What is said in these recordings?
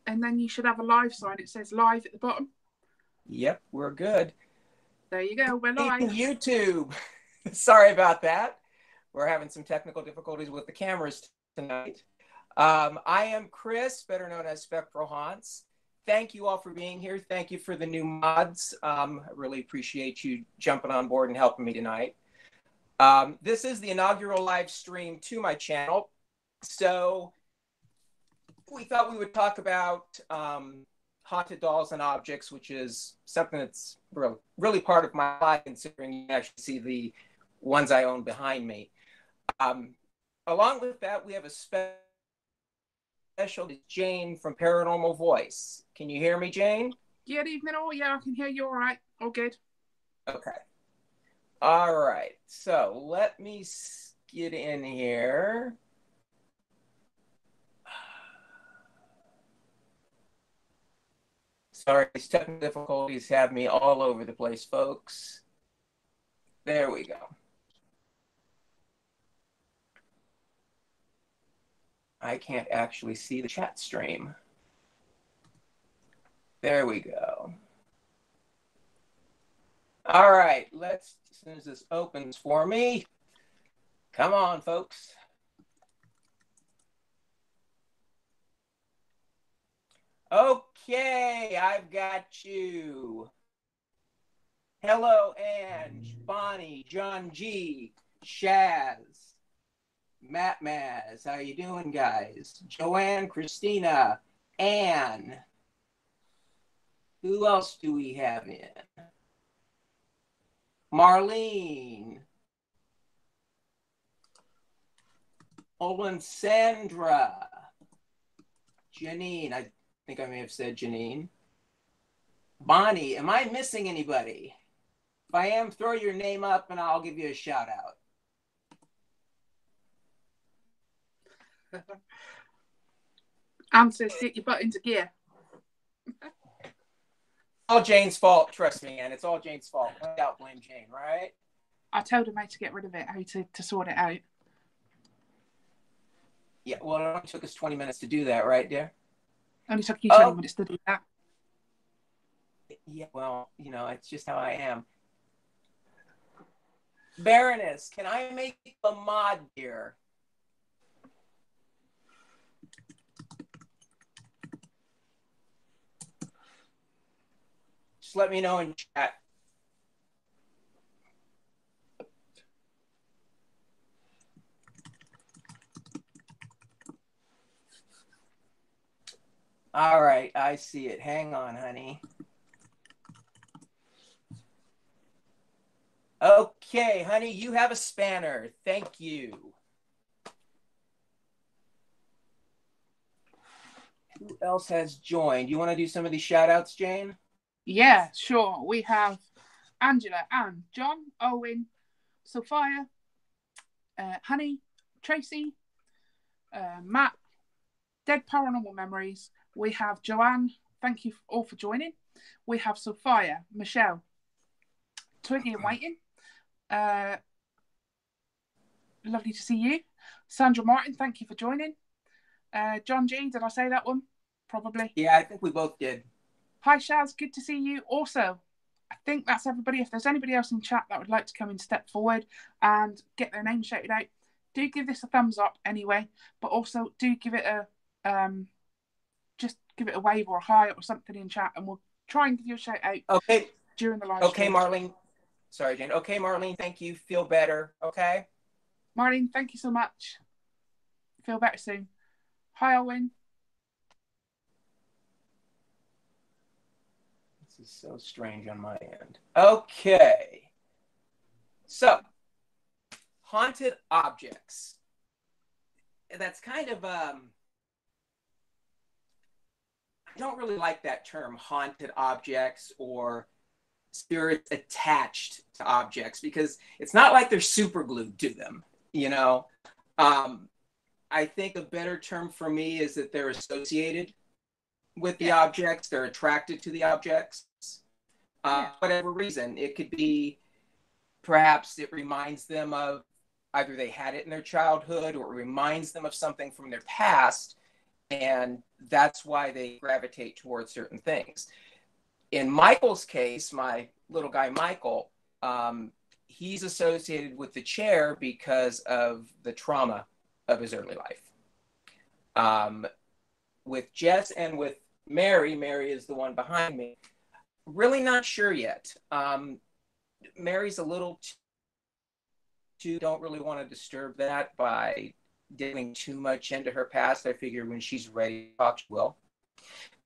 And then you should have a live sign. It says live at the bottom. Yep, we're good. There you go. We're Hey, live. YouTube. Sorry about that. We're having some technical difficulties with the cameras tonight. I am Chris, better known as Spectral Haunts. Thank you all for being here. Thank you for the new mods. I really appreciate you jumping on board and helping me tonight. This is the inaugural live stream to my channel. So we thought we would talk about haunted dolls and objects, which is something that's really part of my life, considering you actually see the ones I own behind me. Along with that, we have a special Jayne from Paranormal Voice. Can you hear me, Jayne? Good evening, all. Yeah, I can hear you all right. All good. Okay. All right. So let me get in here. Sorry, these technical difficulties have me all over the place, folks. There we go. I can't actually see the chat stream. There we go. All right, as soon as this opens for me, come on, folks. Okay, I've got you. Hello, Ange, Bonnie, John G, Shaz, Matt Maz. How you doing, guys? Joanne, Christina, Anne. Who else do we have in? Marlene. Olin, Sandra. Janine. I think I may have said Janine. Bonnie. Am I missing anybody? If I am, throw your name up and I'll give you a shout out. Anne says, get your butt into gear. All Jane's fault, trust me, and it's all Jane's fault. No doubt blame Jayne, right? I told him how to get rid of it, how to sort it out. Yeah, well, it only took us 20 minutes to do that, right, dear? Only took you 20 minutes to do that. Yeah, well, it's just how I am. Baroness, can I make a mod here? Just let me know in chat. All right, I see it. Hang on, honey. Okay, honey, you have a spanner. Thank you. Who else has joined? You want to do some of these shout outs, Jayne? Yeah, sure. We have Angela, Anne, John, Owen, Sophia, Honey, Tracy, Matt, Dead Paranormal Memories. We have Joanne. Thank you all for joining. We have Sophia, Michelle, Twiggy and Waiting. Lovely to see you. Sandra Martin, thank you for joining. John G, did I say that one? Probably. Yeah, I think we both did. Hi, Shaz. Good to see you. Also, I think that's everybody. If there's anybody else in chat that would like to come and step forward and get their name shouted out, do give this a thumbs up anyway. But also do give it a just give it a wave or a hi or something in chat, and we'll try and give you a shout out. Okay. During the live. Okay, stream. Marlene. Sorry, Jayne. Okay, Marlene. Thank you. Feel better. Okay. Marlene, thank you so much. Feel better soon. Hi, Owen. This is so strange on my end. Okay. So, haunted objects. That's kind of, I don't really like that term, haunted objects or spirits attached to objects, because it's not like they're super glued to them, I think a better term for me is that they're associated with the objects. They're attracted to the objects. Whatever reason. It could be perhaps it reminds them of either they had it in their childhood or it reminds them of something from their past. and that's why they gravitate towards certain things. In Michael's case, my little guy Michael, he's associated with the chair because of the trauma of his early life. With Jess and with Mary is the one behind me. Really not sure yet. Mary's a little too, don't really want to disturb that by digging too much into her past. I figure when she's ready to talk, she will.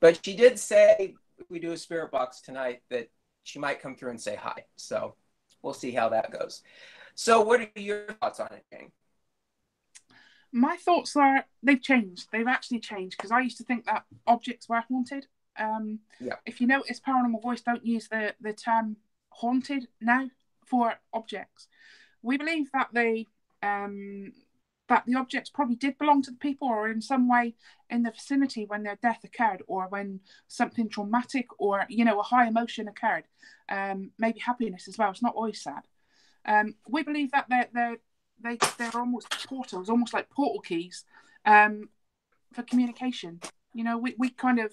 But she did say, if we do a spirit box tonight, that she might come through and say hi. So we'll see how that goes. So what are your thoughts on it, Jayne? My thoughts are they've changed. They've actually changed, because I used to think that objects were haunted. If you notice, Paranormal Voice don't use the term haunted now for objects. We believe that the objects probably did belong to the people, or in some way in the vicinity when their death occurred, or when something traumatic or a high emotion occurred. Maybe happiness as well. It's not always sad. We believe that they're almost portals, almost like portal keys, for communication. We kind of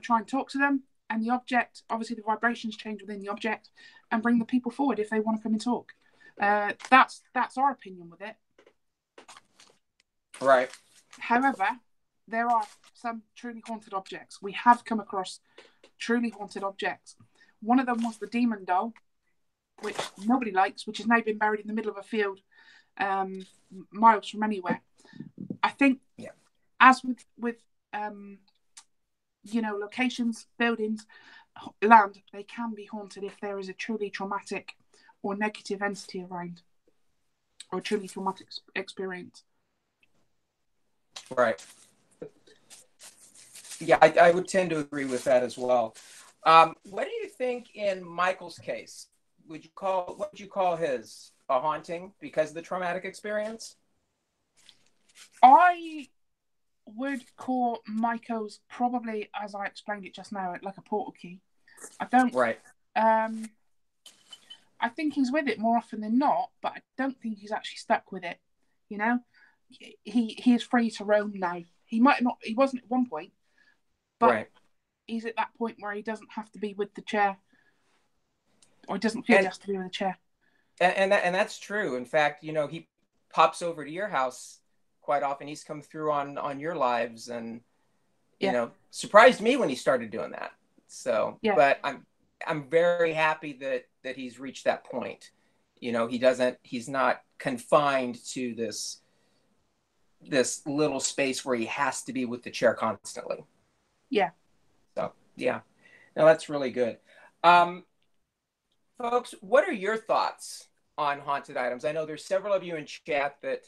try and talk to them, and the object, obviously the vibrations change within the object and bring the people forward if they want to come and talk. That's our opinion with it. Right. However, there are some truly haunted objects. We have come across truly haunted objects. One of them was the demon doll, which nobody likes, which has now been buried in the middle of a field, miles from anywhere. I think, as with locations, buildings, land, they can be haunted if there is a truly traumatic or negative entity around, or a truly traumatic experience. Right. Yeah, I would tend to agree with that as well. What do you think in Michael's case? What would you call his a haunting because of the traumatic experience? I would call Michael's, probably, as I explained it just now, like a portal key. I don't. Right. I think he's with it more often than not, but I don't think he's actually stuck with it. He is free to roam now. He might not. He wasn't at one point, but he's at that point where he doesn't have to be with the chair, or he doesn't feel he has to be with the chair. And that's true. In fact, he pops over to your house quite often. He's come through on your lives, and surprised me when he started doing that. So, but I'm very happy that he's reached that point. He's not confined to this little space where he has to be with the chair constantly. Yeah. So, yeah. No, that's really good. Folks, what are your thoughts on haunted items? I know there's several of you in chat that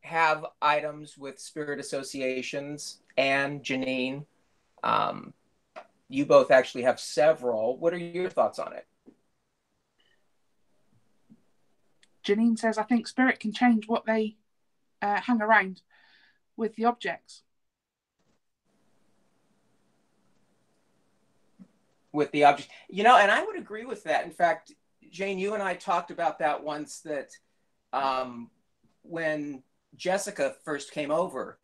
have items with spirit associations, and Janine, you both actually have several. What are your thoughts on it? Janine says, I think spirit can change what they hang around with the objects. With the object, and I would agree with that. In fact, Jayne, you and I talked about that once, that when Jessica first came over,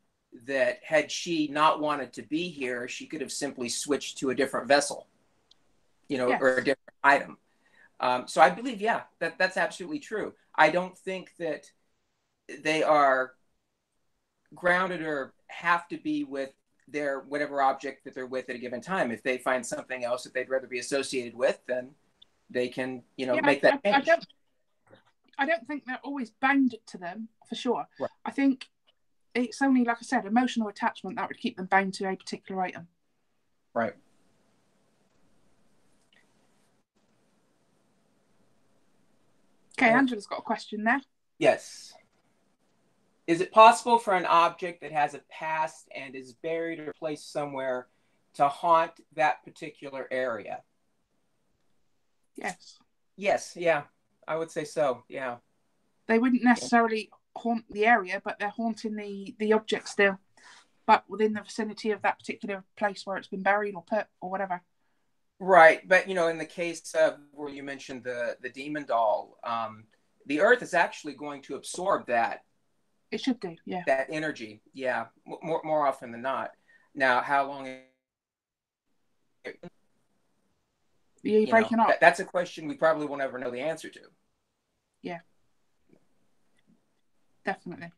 that had she not wanted to be here, she could have simply switched to a different vessel, or a different item. So I believe, that's absolutely true. I don't think that they are grounded or have to be with their whatever object that they're with at a given time. If they find something else that they'd rather be associated with, then they can, make that change. I don't think they're always bound to them, for sure. Right. I think it's only, like I said, emotional attachment that would keep them bound to a particular item. Right. Okay, Angela's got a question there. Yes. Is it possible for an object that has a past and is buried or placed somewhere to haunt that particular area? Yes. Yes, yeah. I would say so, yeah. They wouldn't necessarily haunt the area, but they're haunting the object still, but within the vicinity of that particular place where it's been buried or put or whatever. Right, but in the case of where you mentioned the demon doll, the earth is actually going to absorb that It should do, yeah. That energy, yeah, more often than not. Now, how long? You're breaking up. That's a question we probably won't ever know the answer to. Yeah, definitely.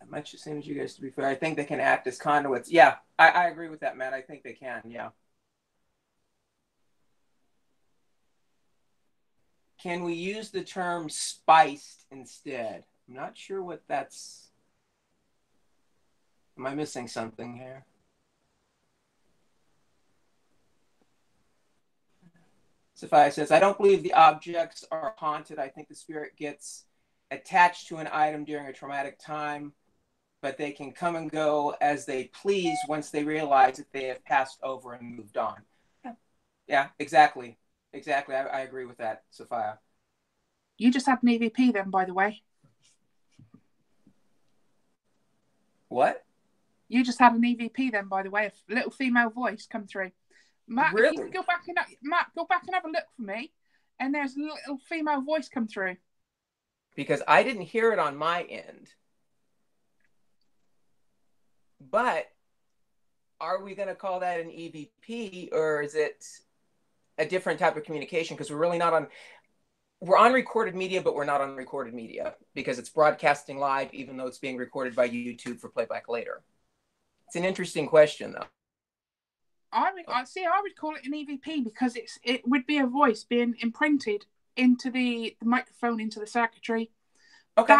Much as soon as you guys, to be fair, I think they can act as conduits. Yeah, I agree with that, Matt. I think they can. Yeah. Can we use the term spiced instead? I'm not sure what that's. Am I missing something here? Sophia says, I don't believe the objects are haunted. I think the spirit gets attached to an item during a traumatic time, but they can come and go as they please once they realize that they have passed over and moved on. Yeah, exactly. Exactly. I agree with that, Sophia. You just had an EVP then, by the way. What? You just had an EVP then, by the way. A little female voice come through. Matt, really? If you could go back and have a look for me, and there's a little female voice come through. Because I didn't hear it on my end. But are we going to call that an EVP, or is it a different type of communication? Because we're on recorded media, but we're not on recorded media because it's broadcasting live, even though it's being recorded by YouTube for playback later. It's an interesting question, though. I would call it an EVP because it would be a voice being imprinted into the microphone, into the circuitry. Okay.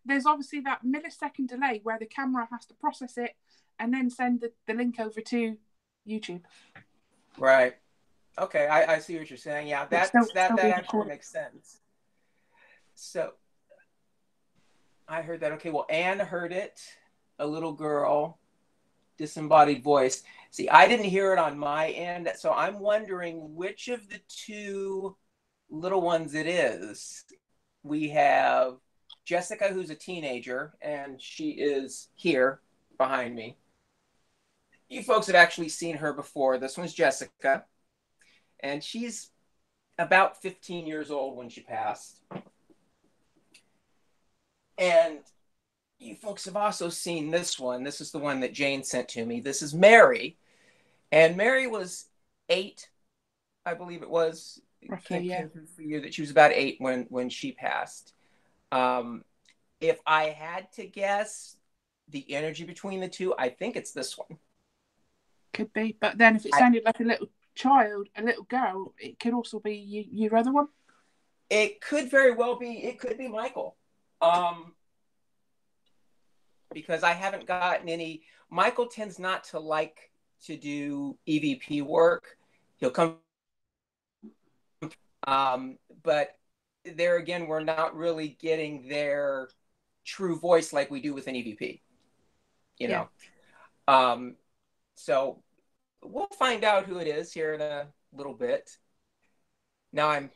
There's obviously that millisecond delay where the camera has to process it and then send the link over to YouTube. Right. Okay, I see what you're saying. Yeah, that actually makes sense. So I heard that. Okay, well, Anne heard it. A little girl, disembodied voice. See, I didn't hear it on my end, so I'm wondering which of the two little ones it is. We have Jessica, who's a teenager, and she is here behind me. You folks have actually seen her before. This one's Jessica, and she's about 15 years old when she passed. And you folks have also seen this one. This is the one that Jayne sent to me. This is Mary. And Mary was 8, I believe it was. Roughly, yeah. For you that she was about 8 when she passed. If I had to guess the energy between the two, I think it's this one. Could be. But then if it sounded like a little child, a little girl, it could also be your other one. It could very well be. It could be Michael. Because I haven't gotten any. Michael tends not to like to do EVP work. He'll come. But there again, we're not really getting their true voice like we do with an EVP. You know. So we'll find out who it is here in a little bit. Now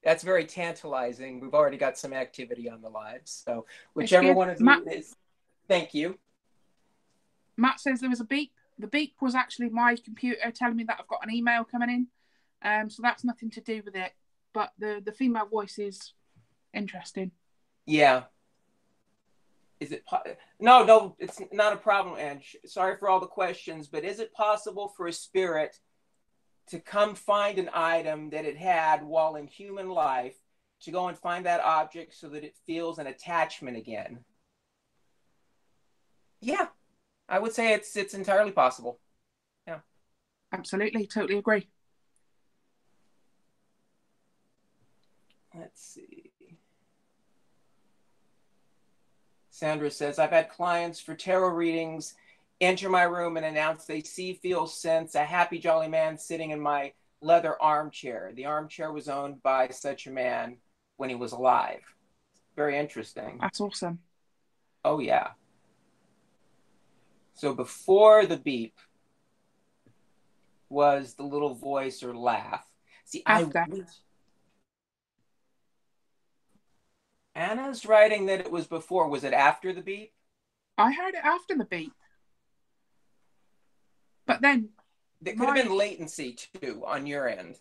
that's very tantalizing. We've already got some activity on the lives. So whichever one of you is, thank you. Matt says there was a beep. The beep was actually my computer telling me that I've got an email coming in. So that's nothing to do with it. But the female voice is interesting. Yeah. Is it no, it's not a problem, Ange. Sorry for all the questions, but is it possible for a spirit to come find an item that it had while in human life, to go and find that object so that it feels an attachment again? Yeah, I would say it's entirely possible. Yeah. Absolutely, totally agree. Let's see. Sandra says, I've had clients for tarot readings enter my room and announce they see, feel, sense a happy, jolly man sitting in my leather armchair. The armchair was owned by such a man when he was alive. Very interesting. That's awesome. Oh, yeah. So before the beep was the little voice or laugh. See, Anna's writing that it was before. Was it after the beep? I heard it after the beep. But then... There could have been latency, too, on your end.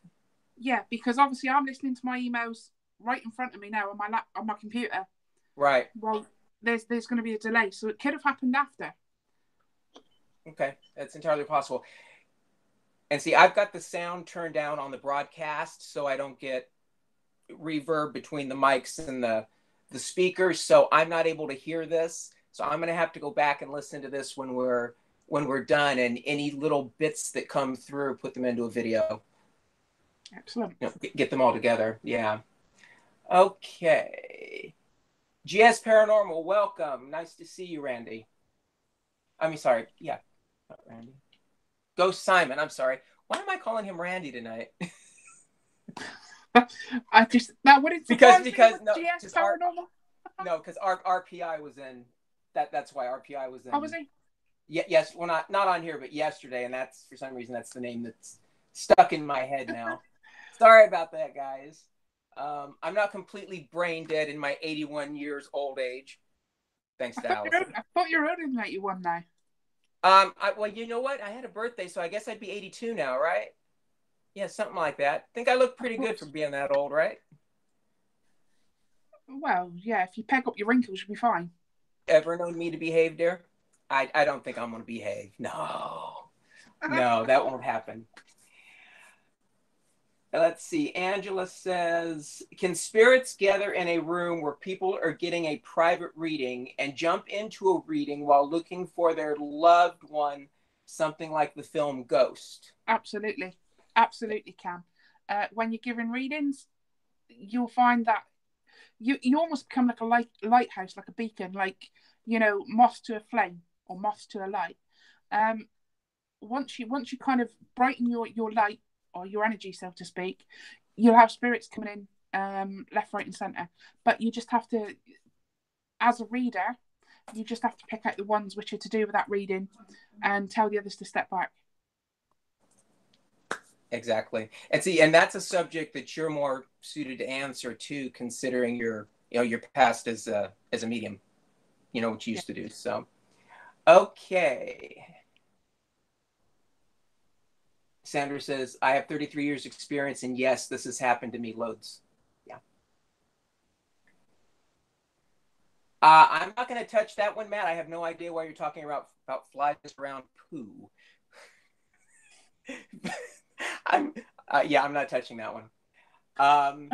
Yeah, because obviously I'm listening to my emails right in front of me now on my computer. Right. Well, there's going to be a delay, so it could have happened after. Okay, that's entirely possible. And see, I've got the sound turned down on the broadcast so I don't get reverb between the mics and the speakers, so I'm not able to hear this. So I'm going to have to go back and listen to this when we're done, and any little bits that come through, put them into a video. Excellent. Get them all together. Yeah. Okay. GS Paranormal, welcome. Nice to see you, Randy. I mean, sorry. Yeah. Not Randy. Ghost Simon. I'm sorry. Why am I calling him Randy tonight? I just that wouldn't because no, GS Paranormal. No, because RPI was in that. That's why RPI was in. Oh, was he? Yeah. Yes. Well, not on here, but yesterday, and that's for some reason that's the name that's stuck in my head now. Sorry about that, guys. I'm not completely brain dead in my 81 years old age. Thanks to Allison. I thought you were older than 81 now. Well, you know what? I had a birthday, so I guess I'd be 82 now, right? Yeah, something like that. I think I look pretty good for being that old, right? Well, yeah, if you peg up your wrinkles, you'll be fine. Ever known me to behave, dear? I don't think I'm going to behave. No, that won't happen. Let's see. Angela says, can spirits gather in a room where people are getting a private reading and jump into a reading while looking for their loved one, something like the film Ghost? Absolutely. Absolutely can. When you're giving readings, you'll find that you almost become like a lighthouse, like a beacon, like, moth to a flame or moth to a light. Once you kind of brighten your light or your energy, so to speak, you'll have spirits coming in left, right, and centre. But you just have to, as a reader, you just have to pick out the ones which are to do with that reading and tell the others to step back. Exactly. And that's a subject that you're more suited to answer too, considering your past as a medium, what you used to do. So, okay. Sandra says, I have 33 years experience, and yes, this has happened to me loads. Yeah. I'm not going to touch that one, Matt. I have no idea why you're talking about flies around poo. I'm not touching that one.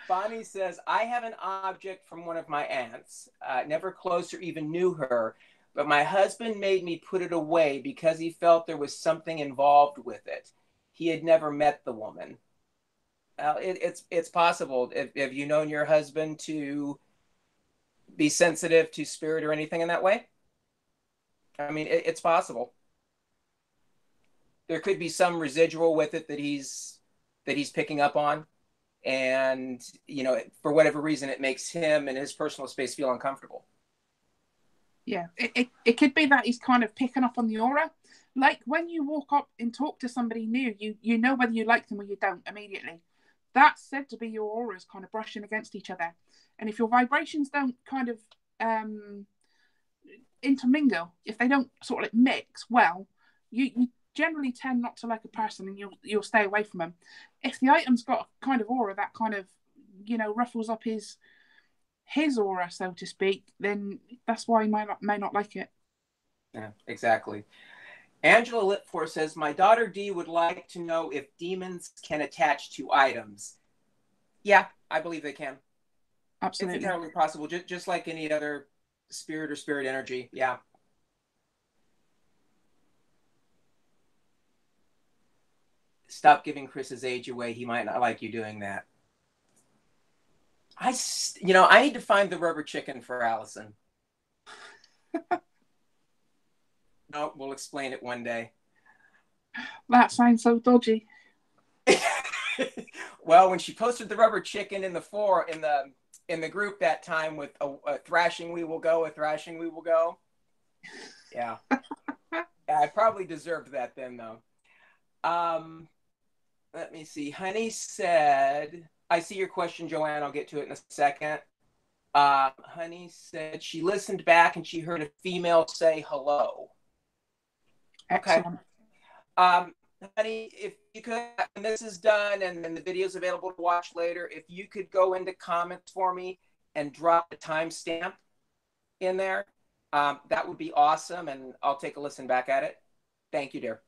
Bonnie says, I have an object from one of my aunts. Never close or even knew her, but my husband made me put it away because he felt there was something involved with it. He had never met the woman. It's possible. Have you known your husband to be sensitive to spirit or anything in that way? I mean, it's possible. There could be some residual with it that he's picking up on. And, for whatever reason, it makes him and his personal space feel uncomfortable. Yeah, it could be that he's kind of picking up on the aura. Like when you walk up and talk to somebody new, you know whether you like them or you don't immediately. That's said to be your auras kind of brushing against each other. And if your vibrations don't kind of intermingle, if they don't sort of like mix well, you generally tend not to like a person and you'll stay away from them. If the item's got a kind of aura that kind of, ruffles up his aura, so to speak, then that's why he may not like it. Yeah, exactly. Angela Litfor says, my daughter Dee would like to know if demons can attach to items. Yeah, I believe they can. Absolutely. It's entirely possible, just like any other spirit or spirit energy. Yeah. Stop giving Chris's age away. He might not like you doing that. I need to find the rubber chicken for Allison. No, we'll explain it one day. That sounds so dodgy. Well, when she posted the rubber chicken in the group that time with a thrashing we will go, a thrashing we will go. Yeah. I probably deserved that then, though. Let me see. Honey said, I see your question, Joanne. I'll get to it in a second. Honey said she listened back and she heard a female say hello. Excellent. Okay. honey, if you could, when this is done and then the video is available to watch later, if you could go into comments for me and drop a timestamp in there, that would be awesome, and I'll take a listen back at it. Thank you, dear.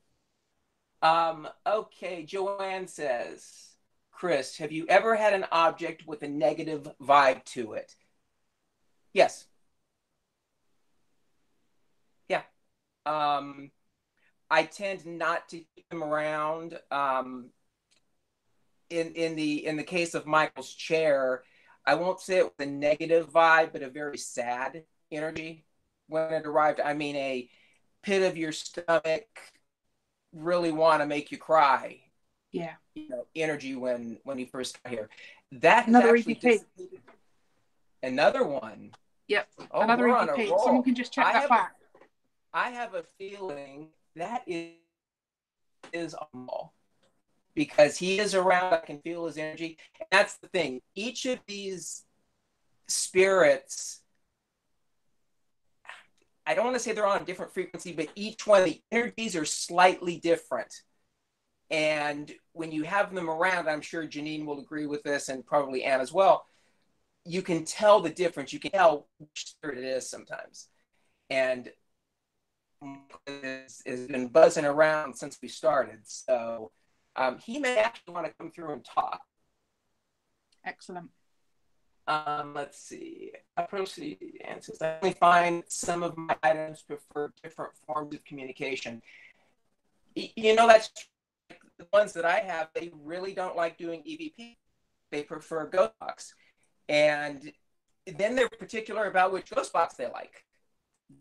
Okay, Joanne says, Chris, have you ever had an object with a negative vibe to it? Yes. Yeah. I tend not to keep them around. In the case of Michael's chair, I won't say it was a negative vibe, but a very sad energy when it arrived. I mean, a pit of your stomach, really want to make you cry. Yeah. Energy when you first got here. That has Another actually EVP. Another one. Yep. Oh, Another we're on a EVP. roll. Someone can just check that back. I have a feeling that is all, because he is around. I can feel his energy. And that's the thing. Each of these spirits, I don't want to say they're on a different frequency, but each one, the energies are slightly different. And when you have them around, I'm sure Janine will agree with this, and probably Anne as well, you can tell the difference. You can tell which spirit it is sometimes. And has been buzzing around since we started. So he may actually want to come through and talk. Excellent. Let's see. Approach the answers. I only find some of my items prefer different forms of communication. That's the ones that I have. They really don't like doing EVP. They prefer ghost box, and then they're particular about which ghost box they like.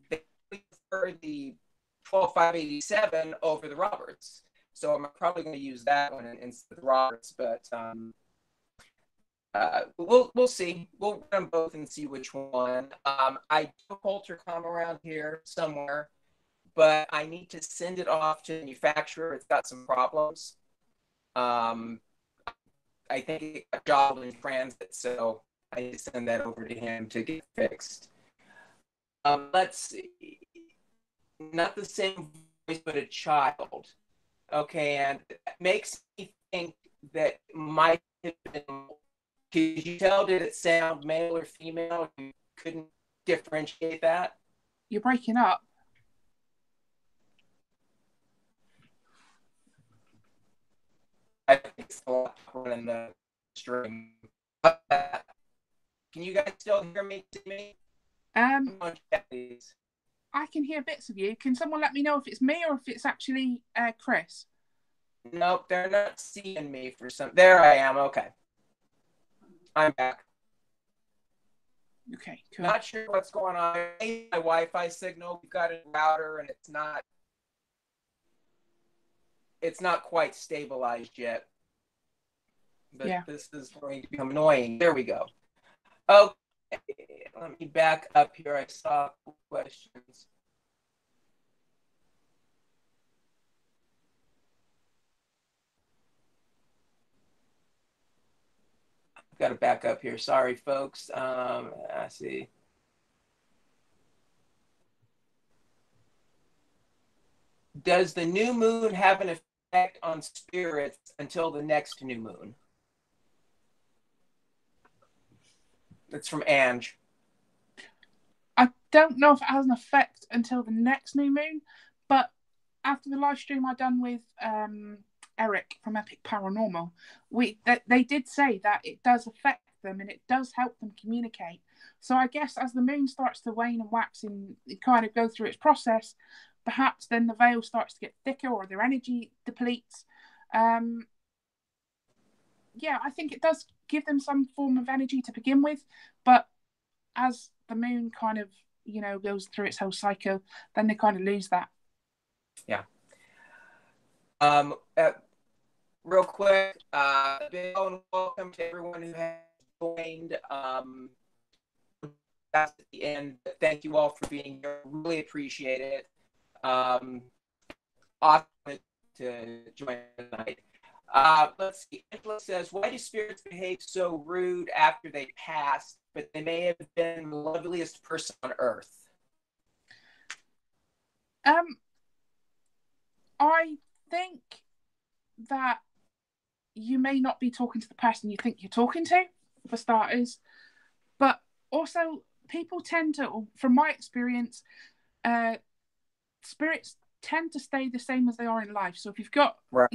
They prefer the 12587 over the Roberts, so I'm probably going to use that one instead of the Roberts. But we'll see. We'll run both and see which one. I do a Poltercom around here somewhere, but I need to send it off to the manufacturer. It's got some problems. I think it got jobbled in transit, so I need to send that over to him to get fixed. Let's see. Not the same voice, but a child. Okay, and it makes me think that might have been. Could you tell, did it sound male or female? You couldn't differentiate that? You're breaking up. I think it's a lot running the stream. Can you guys still hear me? I can hear bits of you. Can someone let me know if it's me or if it's actually Chris? Nope, they're not seeing me for some. There I am. Okay. I'm back. Okay, cool. Not sure what's going on. My Wi-Fi signal, we've got a router, and it's not quite stabilized yet. But yeah. This is going to become annoying. There we go. Okay, let me back up here. I saw questions. Got to back up here. Sorry, folks. I see. Does the new moon have an effect on spirits until the next new moon? That's from Ange. I don't know if it has an effect until the next new moon, but after the live stream I done with Eric from Epic Paranormal, they did say that it does affect them and it does help them communicate. So I guess as the moon starts to wane and wax and kind of go through its process, perhaps then the veil starts to get thicker or their energy depletes. Yeah, I think it does give them some form of energy to begin with, but as the moon kind of, goes through its whole cycle, then they kind of lose that. Yeah. Real quick, Bill, and welcome to everyone who has joined. That's at the end. Thank you all for being here. Really appreciate it. Awesome to join tonight. Let's see. Angela says, why do spirits behave so rude after they pass, but they may have been the loveliest person on earth? I think that you may not be talking to the person you think you're talking to, for starters. But also, people tend to, from my experience, spirits tend to stay the same as they are in life. So if you've got, Right.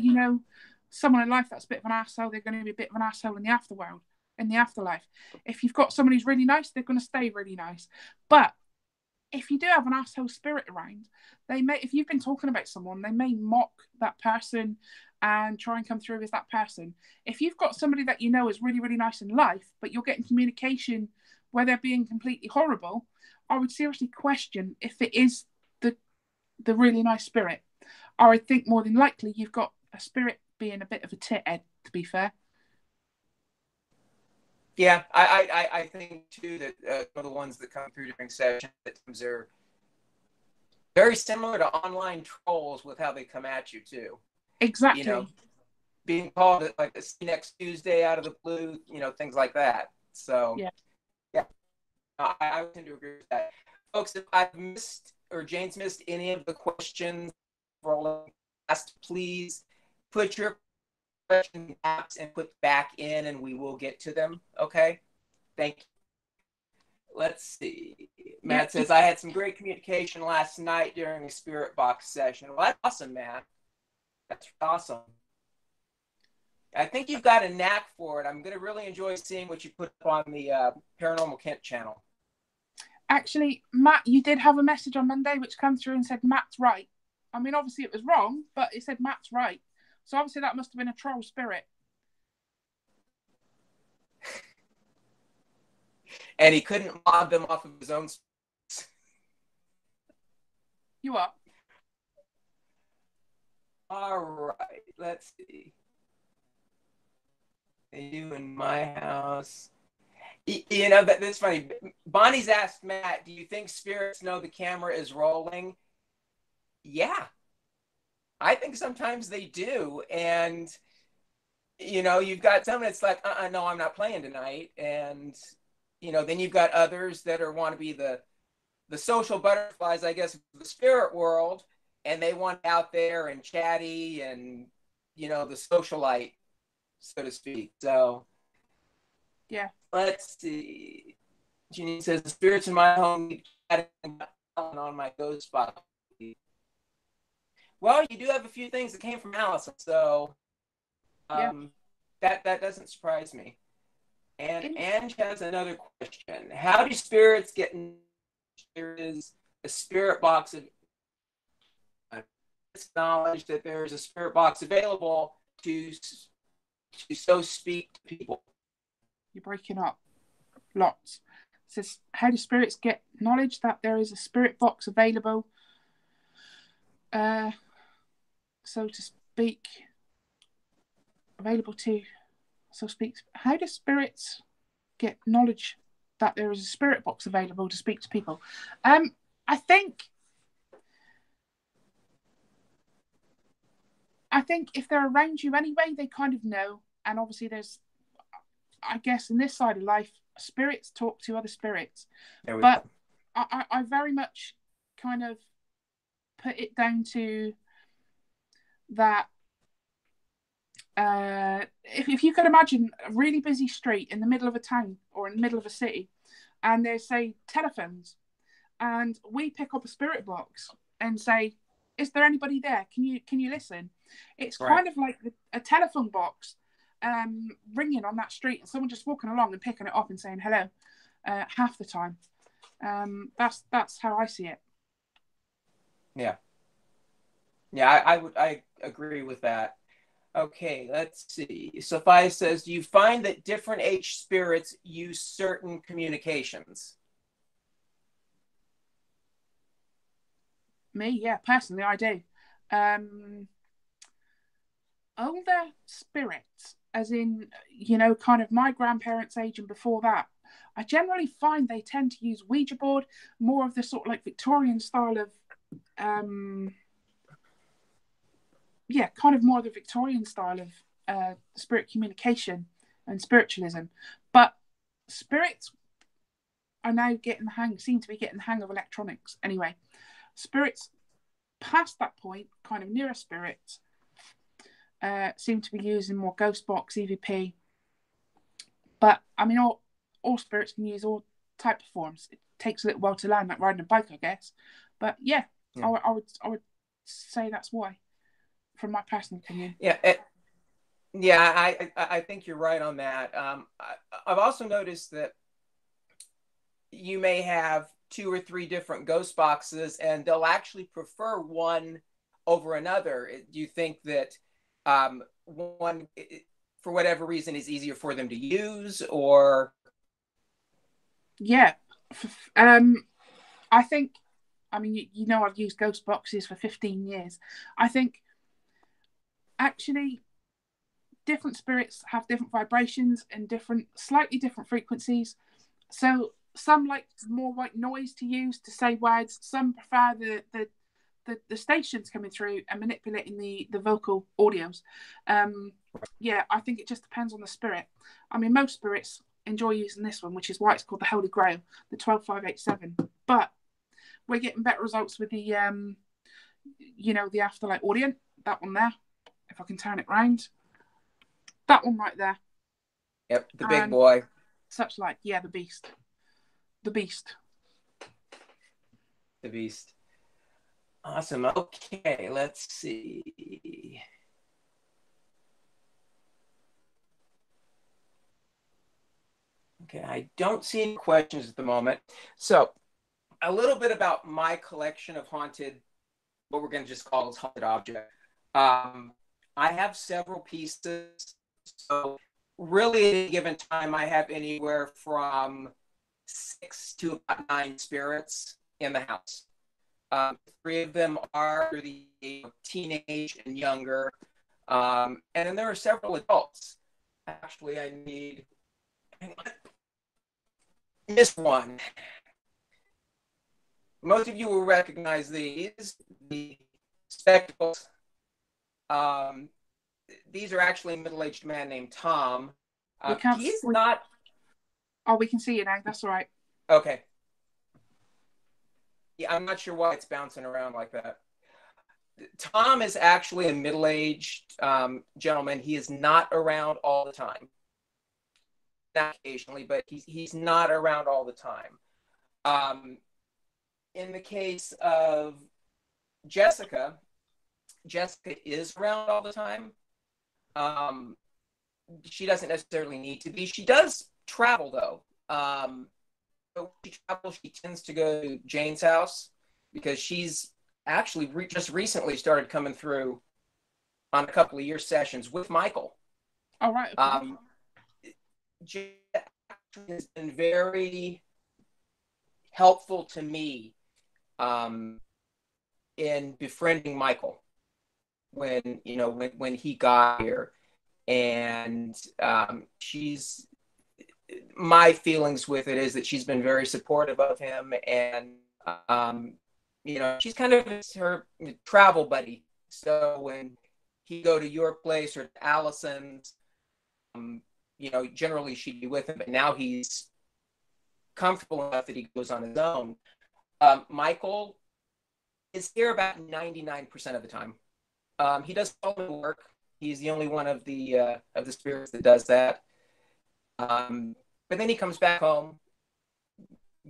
Someone in life that's a bit of an asshole, they're going to be a bit of an asshole in the afterworld, in the afterlife. If you've got someone who's really nice, they're going to stay really nice. But if you do have an asshole spirit around, they may, if you've been talking about someone, they may mock that person and try and come through as that person. If you've got somebody that you know is really, really nice in life, but you're getting communication where they're being completely horrible, I would seriously question if it is the really nice spirit. Or I think more than likely you've got a spirit being a bit of a tit-head, to be fair. Yeah, I think too that some of the ones that come through during sessions at times are very similar to online trolls with how they come at you too. Exactly. Being called like a see next Tuesday out of the blue, things like that. So yeah, I tend to agree with that. Folks, if I've missed or Jayne's missed any of the questions asked, please put your question apps and put back in and we will get to them. Okay. Thank you. Let's see. Matt says, I had some great communication last night during a spirit box session. Well, that's awesome, Matt. That's awesome. I think you've got a knack for it. I'm going to really enjoy seeing what you put up on the Paranormal Kent channel. Actually, Matt, you did have a message on Monday which came through and said Matt's right. I mean, obviously it was wrong, but it said Matt's right. So obviously that must have been a troll spirit. And he couldn't mob them off of his own. You are. All right. Let's see. You in my house. That's funny. Bonnie's asked Matt, do you think spirits know the camera is rolling? Yeah. I think sometimes they do. And, you've got some that's like, no, I'm not playing tonight. And, then you've got others that want to be the social butterflies, I guess, of the spirit world. And they want out there and chatty and, the socialite, so to speak. So, yeah. Let's see. Jeannie says, the spirits in my home keep chatting on my ghost spot. Well, you do have a few things that came from Allison, so that doesn't surprise me. And Ange has another question. How do spirits get in? There is a spirit box of knowledge that there is a spirit box available to so speak to people. You're breaking up. Lots. It says, how do spirits get knowledge that there is a spirit box available? So to speak, available to, so speak. How do spirits get knowledge that there is a spirit box available to speak to people? I think if they're around you anyway, they kind of know. And obviously there's, I guess, in this side of life, spirits talk to other spirits. But I very much kind of put it down to that if you could imagine a really busy street in the middle of a town or in the middle of a city, and there's, say, telephones, and we pick up a spirit box and say, is there anybody there? Can you listen? It's kind of like a telephone box ringing on that street and someone just walking along and picking it up and saying hello half the time. That's how I see it. Yeah, I agree with that. Okay, let's see. Sophia says, do you find that different H spirits use certain communications? Me, yeah, personally, I do. Older spirits, as in, kind of my grandparents' age and before that, I generally find they tend to use Ouija board, more of the sort of like Victorian style of, kind of more of the Victorian style of spirit communication and spiritualism. But spirits are now seem to be getting the hang of electronics. Anyway, spirits past that point, kind of nearer spirits, seem to be using more ghost box, EVP. But I mean, all spirits can use all type of forms. It takes a little while to learn, like riding a bike, I guess. But yeah, Yeah. I would say that's why, from my personal opinion. Yeah. I think you're right on that. I've also noticed that you may have 2 or 3 different ghost boxes, and they'll actually prefer one over another. Do you think that one, for whatever reason, is easier for them to use, or? Yeah, I think. I mean, you know, I've used ghost boxes for 15 years. I think actually different spirits have different vibrations and slightly different frequencies. So some like more white noise to use to say words. Some prefer the stations coming through and manipulating the vocal audios. Yeah, I think it just depends on the spirit. I mean, most spirits enjoy using this one, which is why it's called the Holy Grail, the 12587. But we're getting better results with the the Afterlight Audient, that one there. If I can turn it round, that one right there. Yep, the big boy. Such like, yeah, the beast. The beast. The beast. Awesome. Okay, let's see. Okay, I don't see any questions at the moment. So, a little bit about my collection of haunted, what we're going to just call as haunted object. I have several pieces. So, really, at any given time, I have anywhere from 6 to about 9 spirits in the house. 3 of them are the teenage and younger. And then there are several adults. Actually, I need this one. Most of you will recognize these, the spectacles. These are actually a middle-aged man named Tom. He's not. Oh, we can see you now. That's all right. Okay. Yeah, I'm not sure why it's bouncing around like that. Tom is actually a middle-aged gentleman. He is not around all the time. Not occasionally, but he's not around all the time. In the case of Jessica is around all the time. She doesn't necessarily need to be. She does travel, though. But when she travels, she tends to go to Jayne's house because she's actually just recently started coming through on a couple of year sessions with Michael. All right. Okay. Jayne has been very helpful to me in befriending Michael when he got here, and she's, my feelings with it is that she's been very supportive of him, and she's kind of her travel buddy. So when he go to your place or to Allison's, generally she'd be with him, but now he's comfortable enough that he goes on his own. Michael is here about 99% of the time. He does all the work. He's the only one of the spirits that does that. But then he comes back home,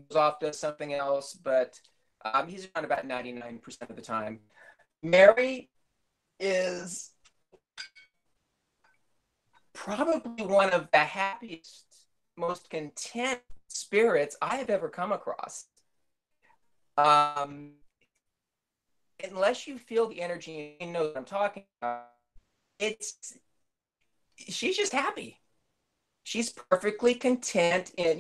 goes off, does something else, but he's around about 99% of the time. Mary is probably one of the happiest, most content spirits I have ever come across. Unless you feel the energy and you know what I'm talking about, she's just happy. She's perfectly content in,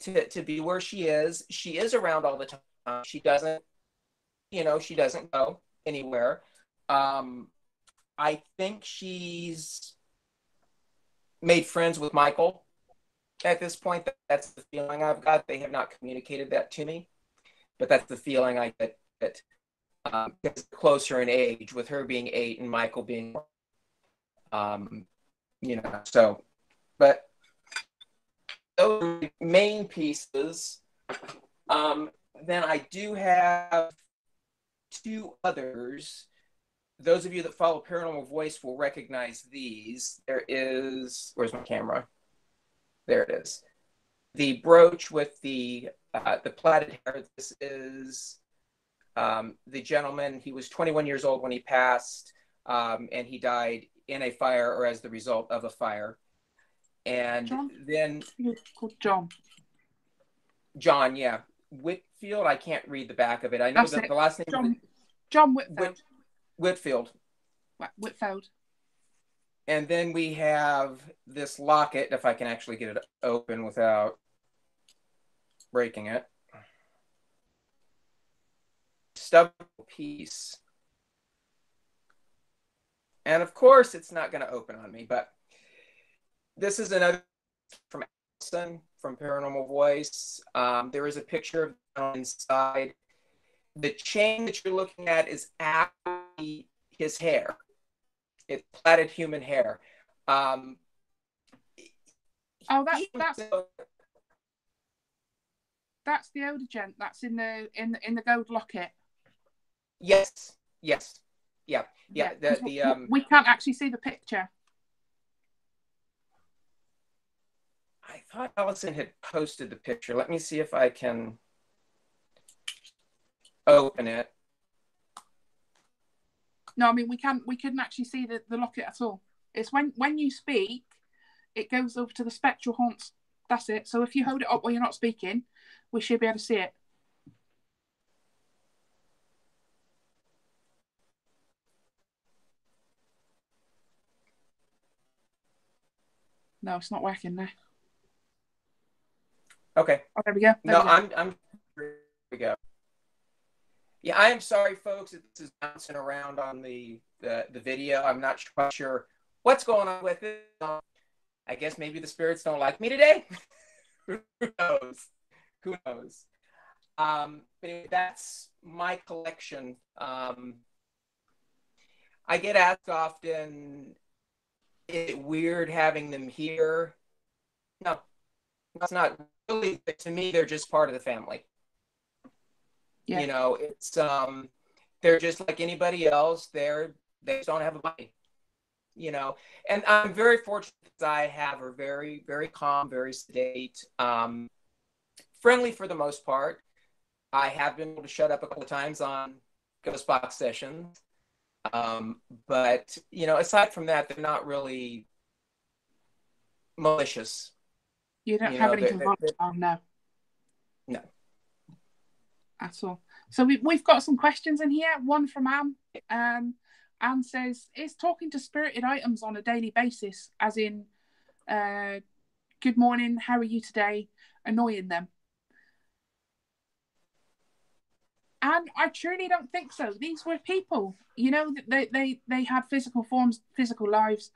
to be where she is. She is around all the time. She doesn't go anywhere. I think she's made friends with Michael at this point. That's the feeling I've got. They have not communicated that to me, but that's the feeling I get, that it's closer in age, with her being 8 and Michael being, so, but those are the main pieces. Then I do have 2 others. those of you that follow Paranormal Voice will recognize these. There is, where's my camera? There it is. The brooch with the plaited hair. This is the gentleman. He was 21 years old when he passed, and he died in a fire or as the result of a fire. And John? then Called John. John, yeah. Whitfield, I can't read the back of it. I know that the last name John Whitfield. Whitfield. Whitfield. And then we have this locket, if I can actually get it open without breaking it. Stub piece. And of course, it's not going to open on me, but this is another from Allison from Paranormal Voice. There is a picture of it inside. The chain that you're looking at is actually his hair. It's plaited human hair. Oh, that's the older gent. That's in the gold locket. Yes. Yeah. We can't actually see the picture. I thought Allison had posted the picture. Let me see if I can open it. No, I mean we couldn't actually see the locket at all. It's when you speak, it goes over to the spectral haunts. That's it. So if you hold it up while you're not speaking, we should be able to see it. No, it's not working there. Okay. Oh, there we go. I'm here we go. Yeah, I am sorry, folks. This is bouncing around on the video. I'm not quite sure what's going on with it. I guess maybe the spirits don't like me today. Who knows? But anyway, that's my collection. I get asked often, is it weird having them here? No, it's not really. To me, they're just part of the family. Yeah. You know, it's they're just like anybody else. They just don't have a body. You know, and I'm very fortunate that I have her very, very calm, very sedate, friendly for the most part. I have been able to shut up a couple of times on ghost box sessions. But, you know, aside from that, they're not really malicious. You don't have anything volatile, no. No. At all. So we've got some questions in here. One from Anne. Anne says, is talking to spirited items on a daily basis, as in, good morning, how are you today, annoying them? And I truly don't think so. These were people, you know, they had physical forms, physical lives.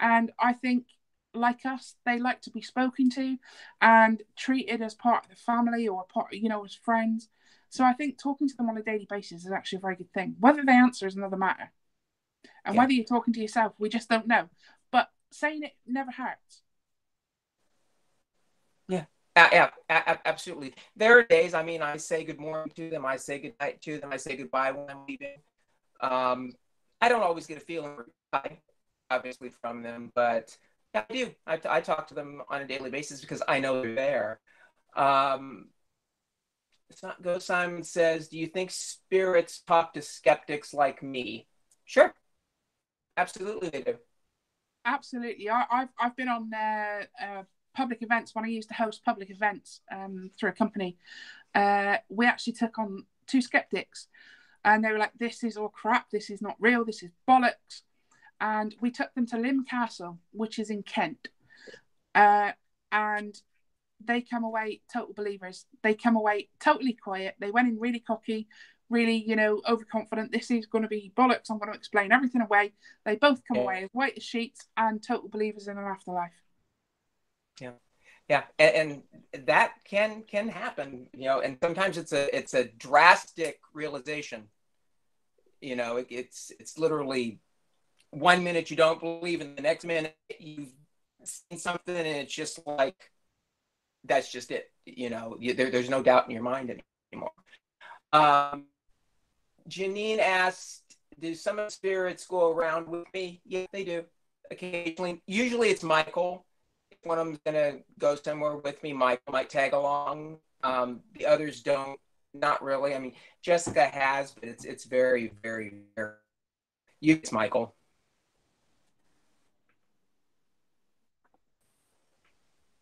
And I think, like us, they like to be spoken to and treated as part of the family or part, you know, as friends. So I think talking to them on a daily basis is actually a very good thing. Whether they answer is another matter. And whether you're talking to yourself, we just don't know. But saying it never hurts. Yeah, absolutely. There are days, I mean, I say good morning to them. I say good night to them. I say goodbye when I'm leaving. I don't always get a feeling, obviously, from them. But yeah, I do. I talk to them on a daily basis because I know they're there. It's not Ghost Simon says, do you think spirits talk to skeptics like me? Sure. Absolutely, they do. Absolutely. I've been on public events when I used to host public events through a company. We actually took on 2 skeptics, and they were like, "This is all crap. This is not real. This is bollocks." And we took them to Lymm Castle, which is in Kent, and they come away total believers. They come away totally quiet. They went in really cocky, really, you know, overconfident. This is going to be bollocks. I'm going to explain everything away. They both come away as white as sheets and total believers in an afterlife. Yeah, and that can happen, you know. And sometimes it's a drastic realization. You know, it's literally 1 minute you don't believe, and the next minute you've seen something, and it's just like that's just it. You know, there's no doubt in your mind anymore. Janine asked, do some of the spirits go around with me? Yeah, they do. Occasionally, usually it's Michael. If one of them's gonna go somewhere with me, Michael might tag along. The others don't, not really. I mean, Jessica has, but it's very, very rare. It's Michael.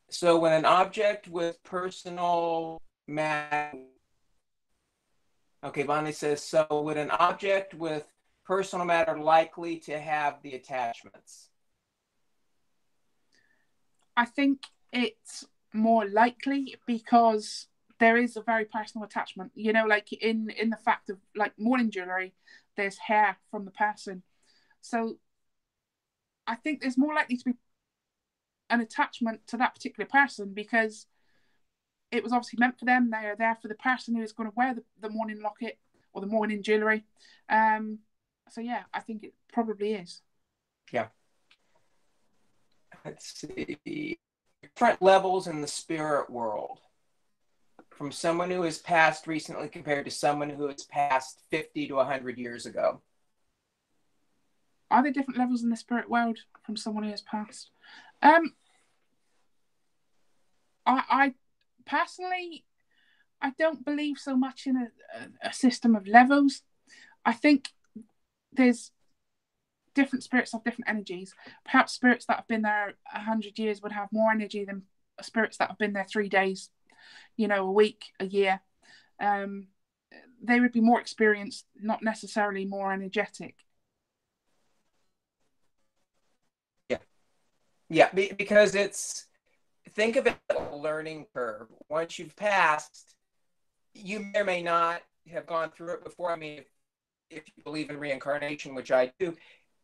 So when an object with personal matter, okay, Bonnie says, so would an object with personal matter likely to have the attachments? I think it's more likely because there is a very personal attachment. You know, like in the fact of like morning jewelry, there's hair from the person. So I think there's more likely to be an attachment to that particular person because it was obviously meant for them. They are there for the person who is going to wear the morning locket or the morning jewelry. So yeah, I think it probably is. Yeah. Let's see. Different levels in the spirit world. From someone who has passed recently compared to someone who has passed 50 to 100 years ago. Are there different levels in the spirit world from someone who has passed? I personally, I don't believe so much in a system of levels. I think there's different spirits have different energies. Perhaps spirits that have been there 100 years would have more energy than spirits that have been there 3 days, you know, a week, a year. They would be more experienced, not necessarily more energetic. Yeah, because think of it as a learning curve. Once you've passed, you may or may not have gone through it before. I mean, if you believe in reincarnation, which I do,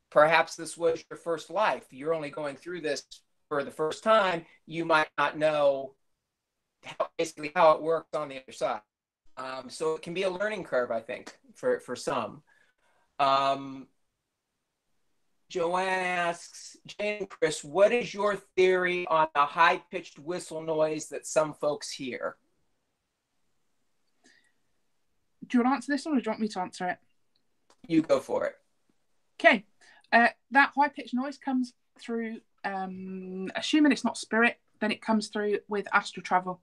perhaps this was your first life. You're only going through this for the first time. You might not know basically how it works on the other side. So it can be a learning curve, I think, for some. Joanne asks, Jayne and Chris, what is your theory on the high-pitched whistle noise that some folks hear? Do you want to answer this one or do you want me to answer it? You go for it. Okay. That high-pitched noise comes through, assuming it's not spirit, then it comes through with astral travel.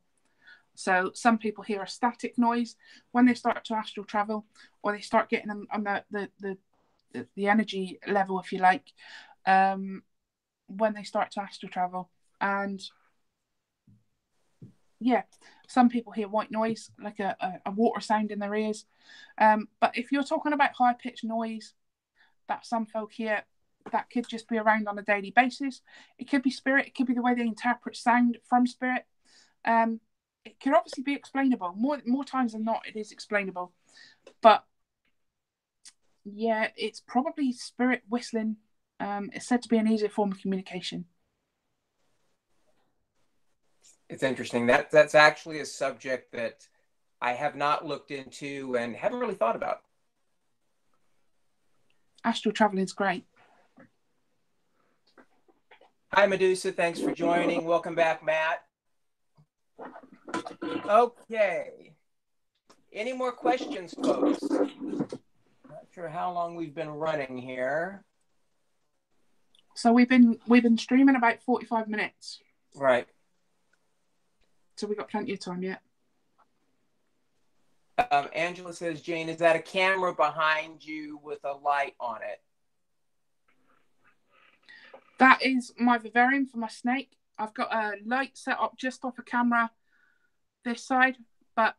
So some people hear a static noise when they start to astral travel, or they start getting on the energy level, if you like, when they start to astral travel. And yeah, some people hear white noise, like a water sound in their ears. But if you're talking about high pitched noise that some folk hear, that could just be around on a daily basis. It could be spirit. It could be the way they interpret sound from spirit. It can obviously be explainable. More times than not, it is explainable. But yeah, it's probably spirit whistling. It's said to be an easier form of communication. It's interesting. That's actually a subject that I have not looked into and haven't really thought about. Astral traveling is great. Hi, Medusa. Thanks for joining. Welcome back, Matt. Okay. Any more questions, folks? Not sure how long we've been running here. So we've been streaming about 45 minutes. Right. So we've got plenty of time yet. Angela says, Jayne, is that a camera behind you with a light on it? That is my vivarium for my snake. I've got a light set up just off a camera this side, but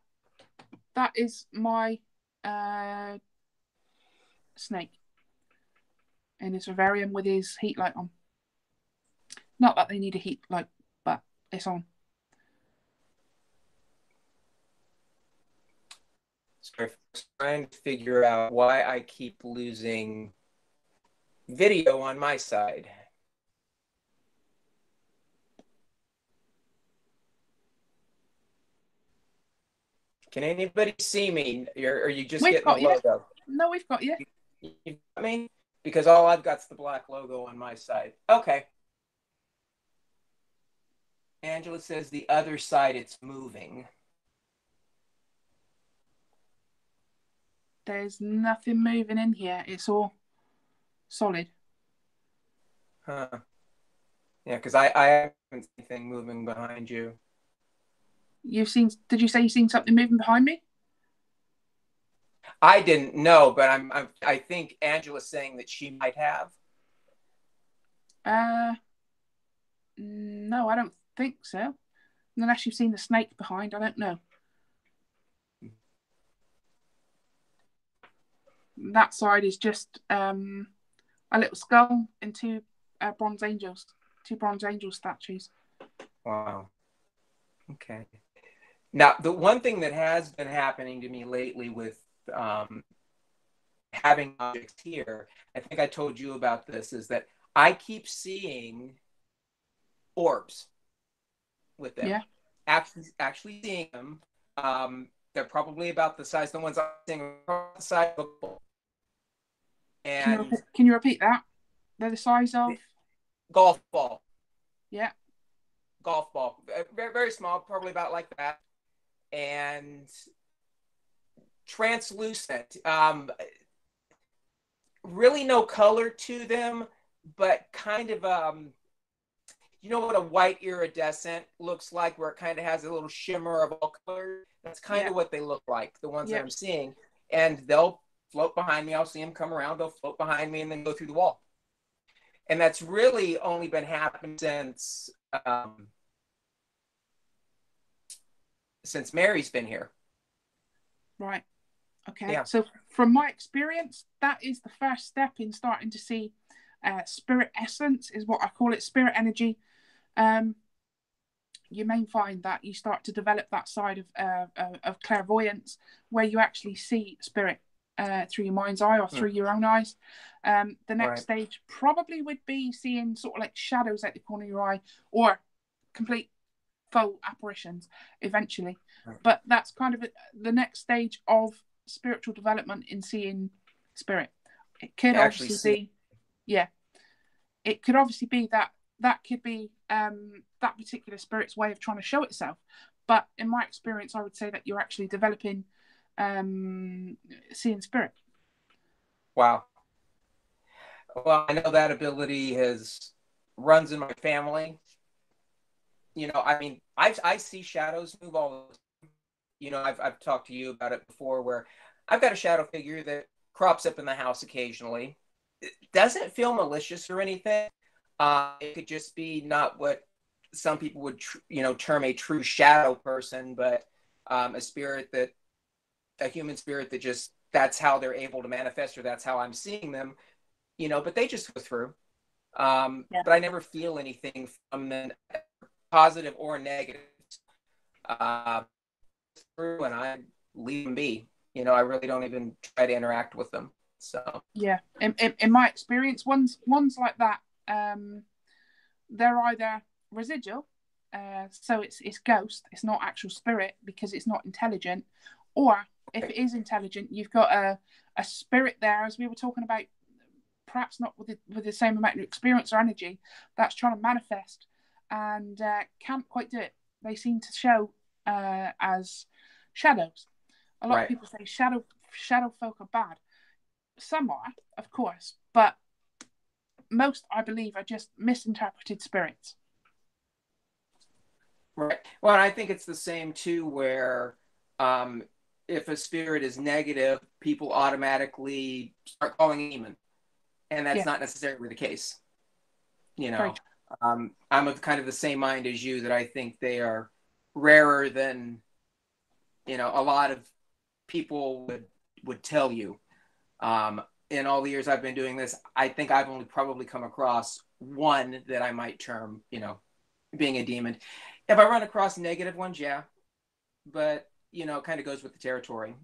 that is my snake in his vivarium with his heat light on. Not that they need a heat light, but it's on. Sorry, trying to figure out why I keep losing video on my side. Can anybody see me? Or are you just getting the logo? No, we've got you. You got me? Because all I've got is the black logo on my side. Okay. Angela says the other side, it's moving. There's nothing moving in here. It's all solid. Huh. Yeah, because I haven't seen anything moving behind you. You've seen? Did you say you've seen something moving behind me? I didn't know, but I think Angela's saying that she might have. Uh, no, I don't think so. Unless you've seen the snake behind, I don't know. That side is just a little skull and two bronze angels, two bronze angel statues. Wow. Okay. Now, the one thing that has been happening to me lately with um, having objects here, I think I told you about this, is that I keep seeing orbs with them. Yeah. Actually seeing them. They're probably about the size, the ones I'm seeing across the size of a ball. And Can you repeat that? They're the size of? golf ball. Yeah. Golf ball. Very, very small, probably about like that. And translucent. Really no color to them, but kind of you know what a white iridescent looks like, where it kind of has a little shimmer of all colors? That's kind of what they look like, the ones that I'm seeing. And they'll float behind me. I'll see them come around. They'll float behind me and then go through the wall. And that's really only been happening since Mary's been here. Right. Okay. Yeah. So from my experience, that is the first step in starting to see spirit essence, is what I call it, spirit energy. You may find that you start to develop that side of clairvoyance, where you actually see spirit through your mind's eye or through your own eyes. The next stage probably would be seeing sort of like shadows at the corner of your eye, or complete full apparitions eventually. But that's kind of the next stage of spiritual development in seeing spirit. It could obviously be, it could obviously be that could be that particular spirit's way of trying to show itself. But in my experience, I would say that you're actually developing seeing spirit. Wow. Well, I know that ability runs in my family. You know, I mean, I see shadows move all the time. You know, I've talked to you about it before, where I've got a shadow figure that crops up in the house occasionally. It doesn't feel malicious or anything. It could just be not what some people would, term a true shadow person, but a human spirit that just, that's how they're able to manifest, or that's how I'm seeing them, but they just go through. But I never feel anything from them, positive or negative. Through, and I leave them be. I really don't even try to interact with them. So yeah, in my experience, ones like that, they're either residual, so it's ghost, it's not actual spirit because it's not intelligent, or if it is intelligent, you've got a spirit there, as we were talking about, perhaps not with the same amount of experience or energy, that's trying to manifest and can't quite do it. They seem to show as shadows. A lot of people say shadow folk are bad. Some are, of course, but most, I believe, are just misinterpreted spirits. Right. Well, I think it's the same too, where if a spirit is negative, people automatically start calling it demon, and that's not necessarily the case. I'm of kind of the same mind as you, that I think they are rarer than a lot of people would tell you. In all the years I've been doing this, I think I've only probably come across one that I might term, being a demon. If I run across negative ones, yeah, but it kind of goes with the territory.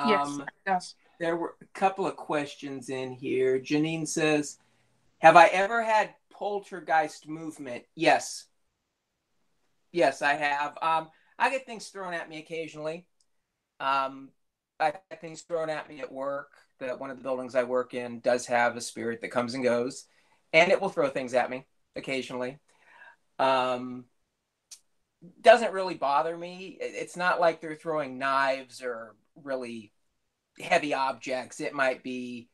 Yes, it does. There were a couple of questions in here. Janine says, "Have I ever had poltergeist movement?" Yes, I have. I get things thrown at me occasionally. I get things thrown at me at work. That one of the buildings I work in does have a spirit that comes and goes, and it will throw things at me occasionally. Doesn't really bother me. It's not like they're throwing knives or really heavy objects. It might be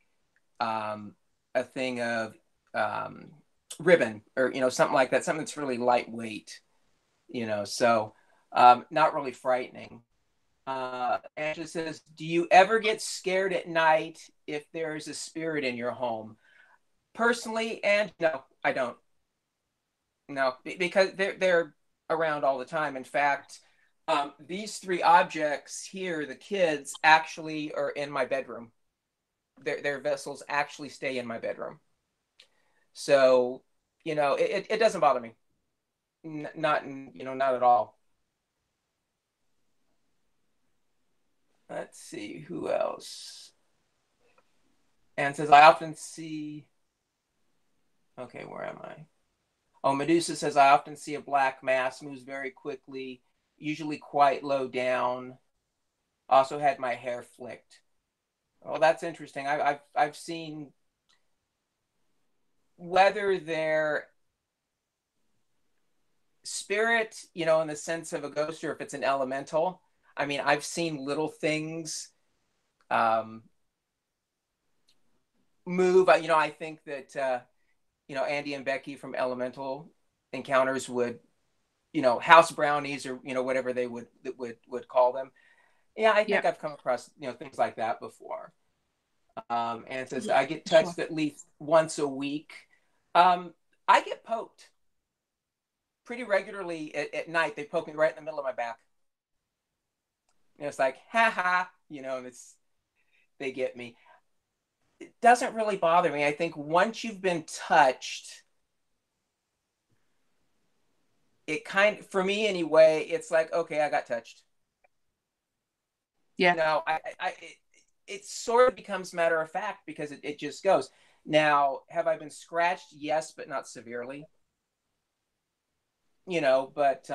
a thing of um, ribbon or something like that, something that's really lightweight. So not really frightening. Angela says, "Do you ever get scared at night if there's a spirit in your home?" Personally, and no, I don't. No, because they're around all the time. In fact, these three objects here, the kids, actually are in my bedroom. Their vessels actually stay in my bedroom. So, it doesn't bother me. Not, not at all. Let's see who else. And says, I often see. Okay, where am I? Oh, Medusa says, I often see a black mass, moves very quickly, usually quite low down. Also had my hair flicked. Well, that's interesting. I've seen whether they're spirit, in the sense of a ghost, or if it's an elemental. I mean, I've seen little things move. I think that Andy and Becky from Elemental Encounters would, house brownies, or whatever they would call them. Yeah, I think Yeah. I've come across things like that before. And it says, Yeah, I get sure. touched at least once a week. I get poked pretty regularly at night. They poke me right in the middle of my back. It's like, ha ha, and they get me. It doesn't really bother me. I think once you've been touched, it for me anyway, it's like, okay, I got touched. Yeah. It sort of becomes matter of fact because it just goes. Now, have I been scratched? Yes, but not severely. But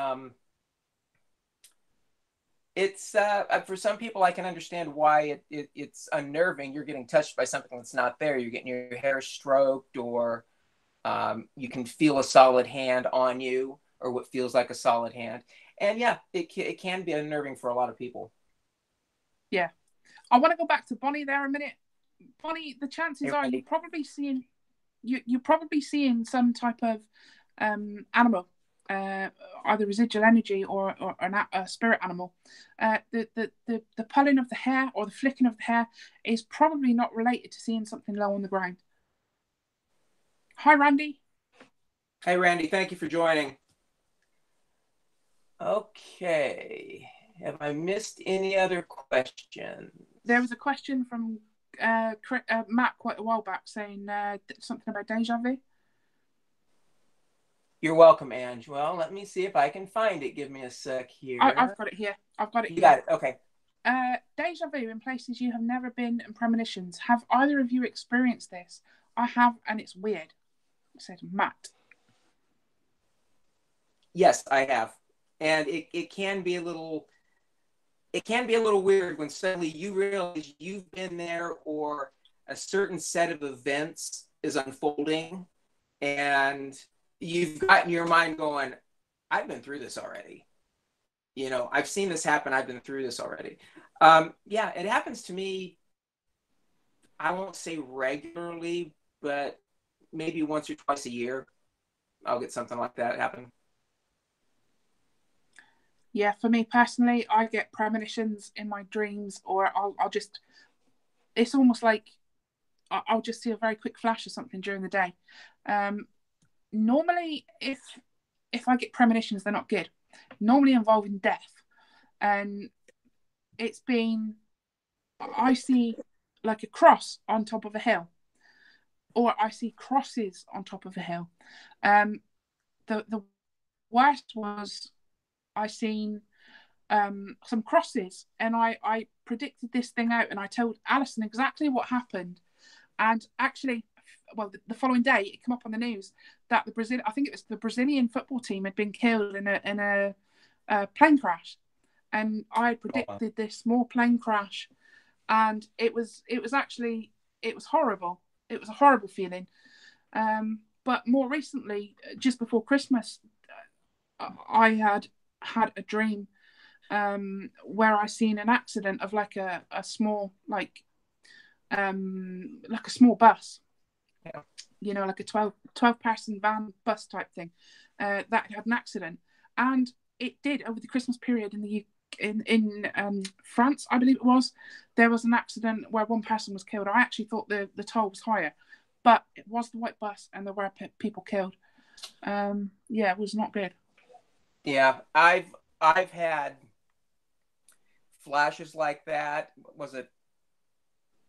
it's for some people, I can understand why it's unnerving. You're getting touched by something that's not there. You're getting your hair stroked, or you can feel a solid hand on you, or what feels like a solid hand. And yeah, it can be unnerving for a lot of people. Yeah. I want to go back to Bonnie there a minute. Bonnie, the chances are Everybody, you're probably seeing some type of animal, either residual energy or a spirit animal. The pulling of the hair or the flicking of the hair is probably not related to seeing something low on the ground. Hi, Randy. Hey, Randy, thank you for joining. Okay. Have I missed any other questions? There was a question from Matt quite a while back saying something about deja vu. You're welcome, Ange. Well, let me see if I can find it. Give me a sec here. I've got it here. You got it. Okay. Deja vu in places you have never been and premonitions. Have either of you experienced this? I have, and it's weird, said Matt. Yes, I have. And it can be a little weird when suddenly you realize you've been there, or a certain set of events is unfolding, and you've got in your mind going, I've been through this already. I've seen this happen. I've been through this already. Yeah, it happens to me. I won't say regularly, but maybe once or twice a year, I'll get something like that happen. Yeah, for me personally, I get premonitions in my dreams, or I'll just, it's almost like I'll just see a very quick flash of something during the day. Normally, if I get premonitions, they're not good. Normally involving death, and it's been, I see like a cross on top of a hill, or I see crosses on top of a hill. The worst was I seen some crosses, and I predicted this thing out, and I told Alison exactly what happened. And actually, well, the following day it came up on the news that I think it was the Brazilian football team had been killed in a plane crash, and I predicted this small plane crash, and it was actually, it was horrible. It was a horrible feeling. But more recently, just before Christmas, I had a dream where I seen an accident of like a small like a small bus, Yeah. you know, like a 12 person van bus type thing, that had an accident. And it did over the Christmas period in the in France, I believe it was. There was an accident where one person was killed. I actually thought the toll was higher, but it was the white bus, and there were people killed. Yeah, it was not good. Yeah, I've had flashes like that. Was it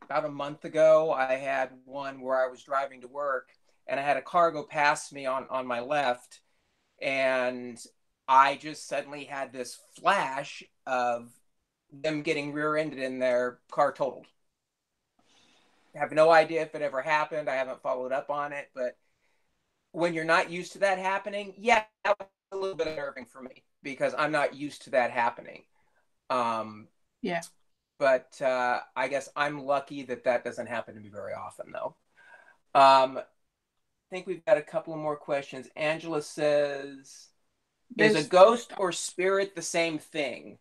about a month ago? I had one where I was driving to work and I had a car go past me on my left, and I just suddenly had this flash of them getting rear-ended and their car totaled. I have no idea if it ever happened. I haven't followed up on it, but when you're not used to that happening, yeah, that was a little bit unnerving for me because I'm not used to that happening. Yeah. But I guess I'm lucky that that doesn't happen to me very often, though. I think we've got a couple of more questions. Angela says, is a ghost or spirit the same thing?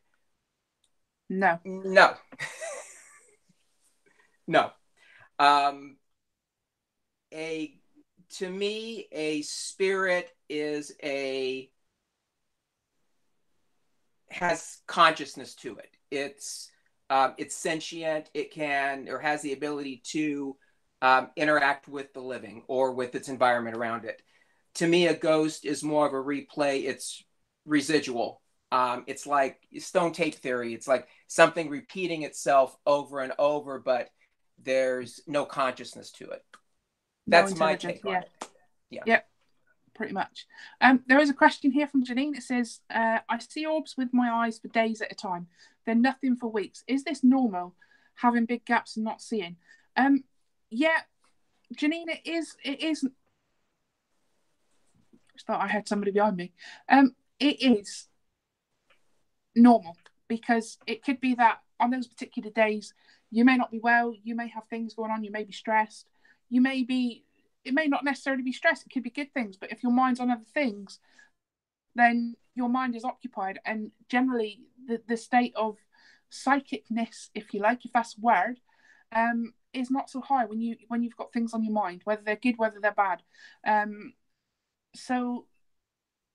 No. No. No. To me, a spirit has consciousness to it. It's sentient. It can or has the ability to interact with the living or with its environment around it. To me, a ghost is more of a replay. It's residual. It's like stone tape theory. It's like something repeating itself over and over, but there's no consciousness to it. That's my take on it. Yeah. Yep, pretty much. There is a question here from Janine. It says, I see orbs with my eyes for days at a time, then nothing for weeks. Is this normal, having big gaps and not seeing? Yeah, Janine, it is. I thought I had somebody behind me. It is normal because it could be that on those particular days you may not be well, you may have things going on, you may be stressed, it may not necessarily be stress, it could be good things, but if your mind's on other things, then your mind is occupied, and generally the state of psychicness, if you like, if that's a word, is not so high when you've got things on your mind, whether they're good, whether they're bad. So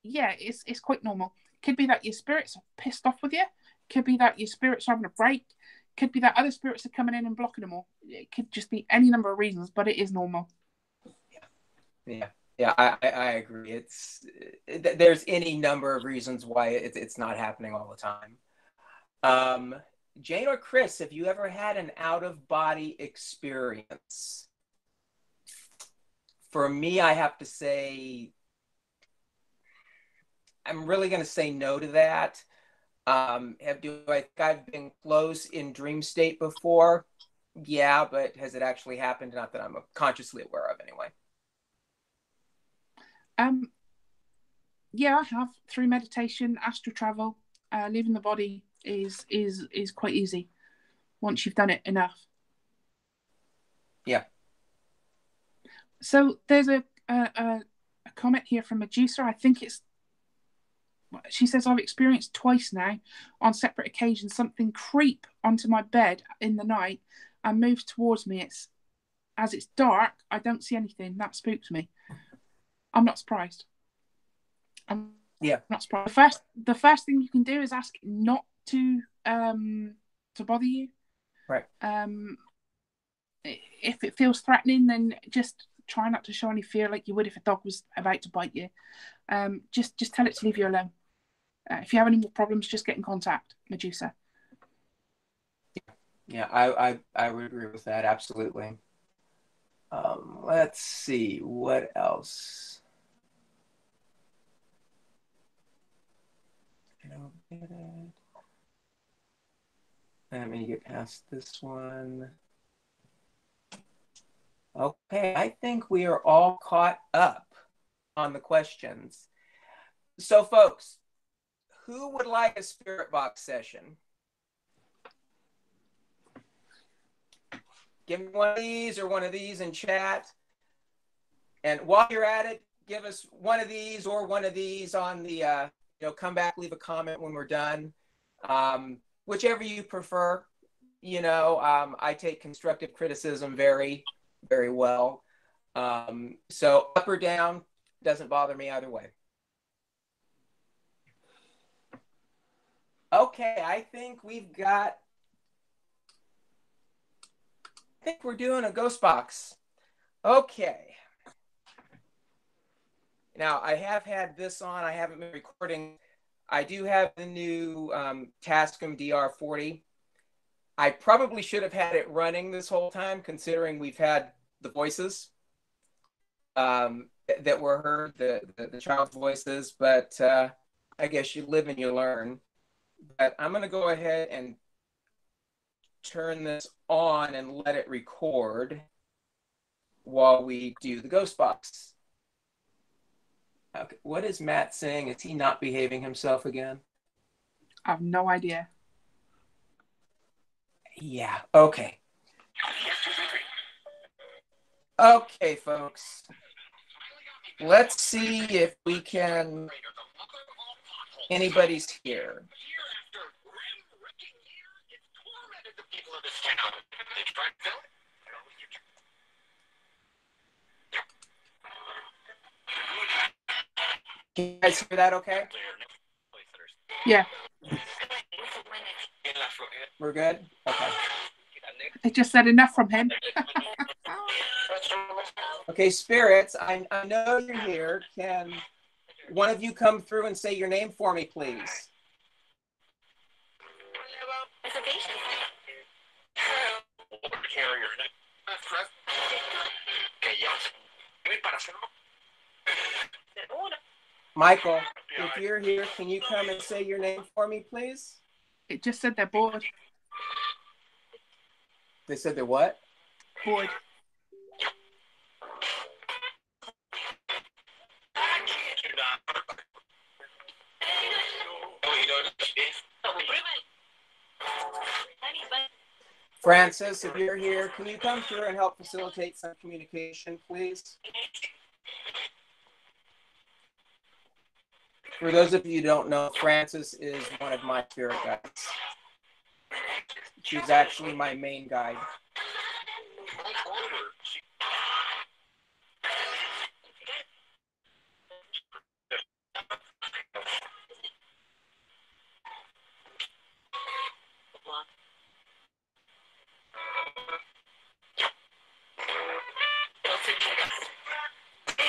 yeah, it's quite normal. Could be that your spirits are pissed off with you. Could be that your spirits are having a break. Could be that other spirits are coming in and blocking them all. It could just be any number of reasons, but it is normal. Yeah, I agree. There's any number of reasons why it's not happening all the time. Jayne or Chris, have you ever had an out-of-body experience? For me, I have to say, I'm really going to say no to that. Do I think I've been close in dream state before? Yeah, but has it actually happened? Not that I'm consciously aware of, anyway. Yeah, I have, through meditation, astral travel. Leaving the body is quite easy once you've done it enough. Yeah. So there's a comment here from Medusa. I think she says, I've experienced twice now on separate occasions something creep onto my bed in the night and moves towards me. As it's dark, I don't see anything. That spooks me. I'm not surprised. I'm not surprised. The first thing you can do is ask not to bother you. Right. If it feels threatening, then just try not to show any fear like you would if a dog was about to bite you. Just tell it to leave you alone. If you have any more problems, just get in contact, Medusa. Yeah, I would agree with that, absolutely. Let's see, what else? Let me get past this one. Okay, I think we are all caught up on the questions. So, folks, who would like a spirit box session? Give me one of these or one of these in chat. And while you're at it, give us one of these or one of these on the, come back, leave a comment when we're done. Whichever you prefer. I take constructive criticism very, very well. So up or down doesn't bother me either way. Okay, I think we're doing a ghost box. Okay. Now, I have had this on. I haven't been recording. I do have the new Tascam DR40. I probably should have had it running this whole time, considering we've had the voices that were heard, the child's voices. But I guess you live and you learn. But I'm going to go ahead and turn this on and let it record while we do the ghost box. Okay, what is Matt saying? Is he not behaving himself again? I have no idea. Yeah, okay. Okay, folks. Let's see if we can... anybody's here. Can you guys hear that okay? Yeah. We're good? Okay. It just said enough from him. Okay, spirits, I know you're here. Can one of you come through and say your name for me, please? Michael, if you're here, can you come and say your name for me, please? It just said they're bored. They said they're what? Bored. Francis, if you're here, can you come through and help facilitate some communication, please? For those of you who don't know, Francis is one of my spirit guides. She's actually my main guide.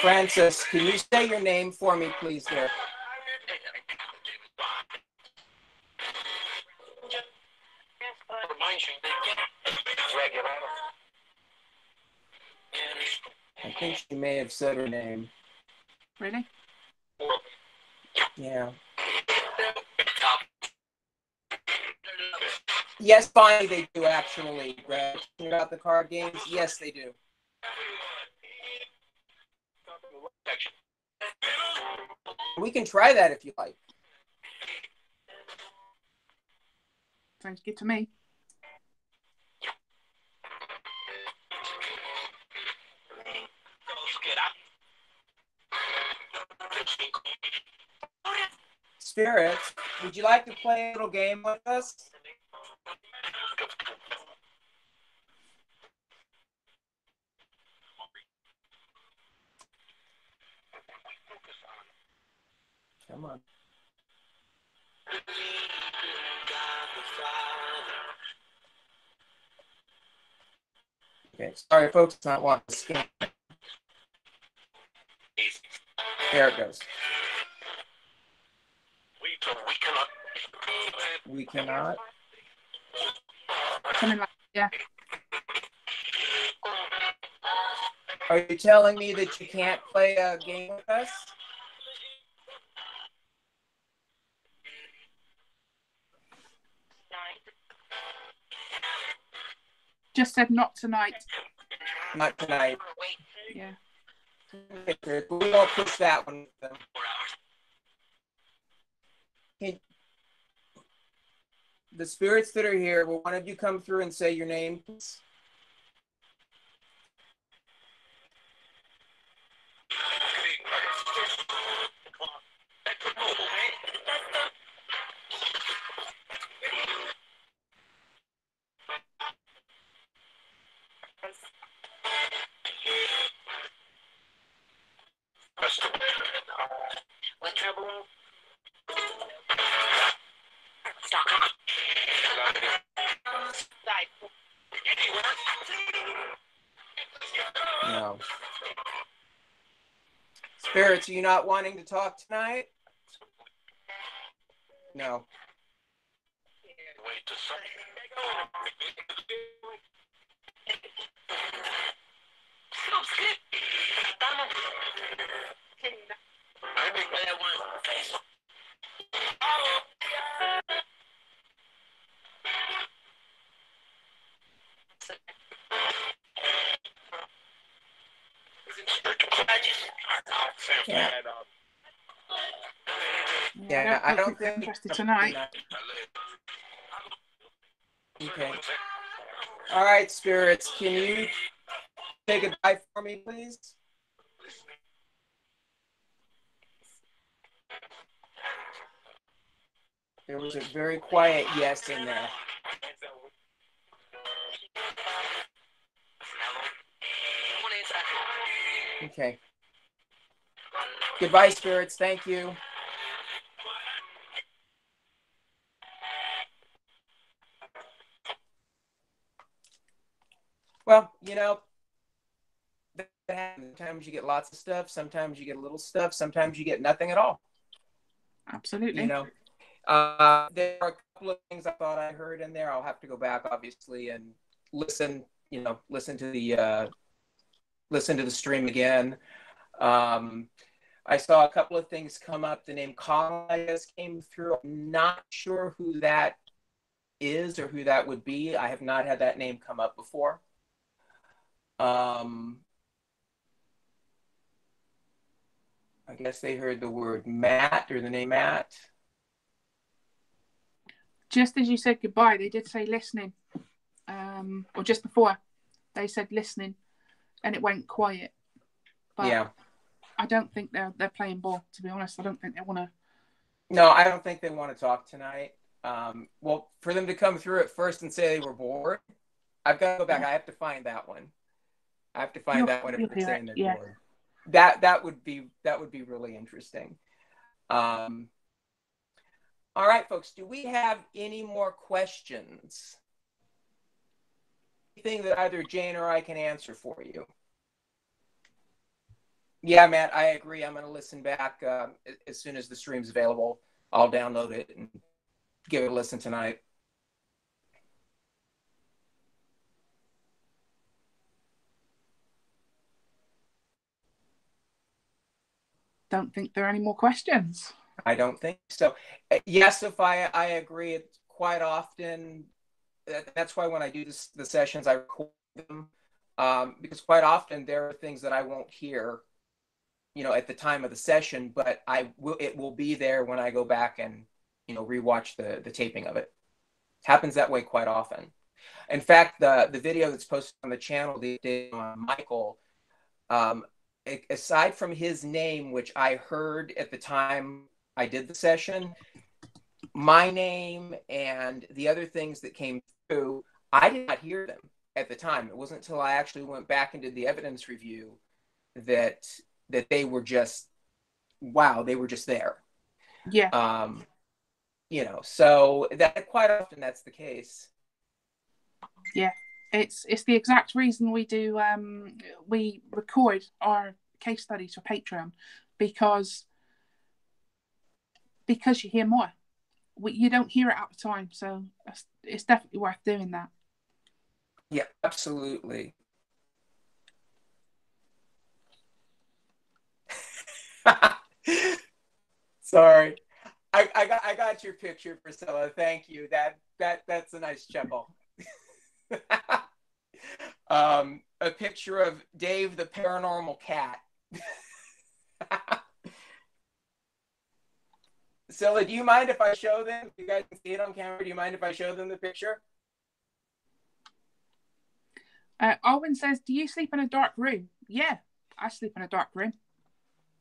Francis, can you say your name for me, please, dear? I think she may have said her name. Really? Yeah. Yes, finally they do, actually. Greg, about the card games? Yes, they do. We can try that if you like. Sounds good to me. Spirit, would you like to play a little game with us? Come on. Okay, sorry folks, not wanting to scan. There it goes. We cannot. Something like yeah. Are you telling me that you can't play a game with us? Just said not tonight. Not tonight. Yeah. We won't push that one with them. Okay. The spirits that are here, will one of you come through and say your name, please? No. Spirits, are you not wanting to talk tonight? No. Yeah, I don't think they're interested tonight. Okay. All right, spirits, can you say goodbye for me, please? There was a very quiet yes in there. Okay. Goodbye, spirits. Thank you. Well, you know, sometimes you get lots of stuff. Sometimes you get a little stuff. Sometimes you get nothing at all. Absolutely. You know, there are a couple of things I thought I heard in there. I'll have to go back, obviously, and listen. You know, listen to the stream again. I saw a couple of things come up. The name Colin, I guess, came through. I'm not sure who that is or who that would be. I have not had that name come up before. I guess they heard the word Matt or the name Matt. Just as you said goodbye, they did say listening. Or just before, they said listening, and it went quiet. But yeah. I don't think they're playing ball, to be honest. I don't think they want to. No, I don't think they want to talk tonight. Well, for them to come through at first and say they were bored, I've got to go back. I have to find that one. I have to find that one if they're saying they're bored. That would be really interesting. All right, folks. Do we have any more questions? Anything that either Jayne or I can answer for you? Yeah, Matt, I agree. I'm going to listen back as soon as the stream's available. I'll download it and give it a listen tonight. Don't think there are any more questions. I don't think so. Yes, Sophia, I agree. It's quite often. That's why when I do the sessions, I record them because quite often there are things that I won't hear, you know, at the time of the session, but it will be there when I go back and, you know, rewatch the taping of it. Happens that way quite often. In fact, the video that's posted on the channel the day on Michael, aside from his name, which I heard at the time I did the session, my name and the other things that came through, I did not hear them at the time. It wasn't until I actually went back and did the evidence review that they were just, wow, they were just there. Yeah. You know, so that quite often that's the case. Yeah, it's the exact reason we do we record our case studies for Patreon because you hear more. You don't hear it at the time, so it's definitely worth doing that. Yeah, absolutely. Sorry, I got your picture, Priscilla. Thank you. That's a nice chuckle. A picture of Dave the paranormal cat. Priscilla, do you mind if I show them? If you guys can see it on camera, do you mind if I show them the picture? Owen says, do you sleep in a dark room? Yeah, I sleep in a dark room.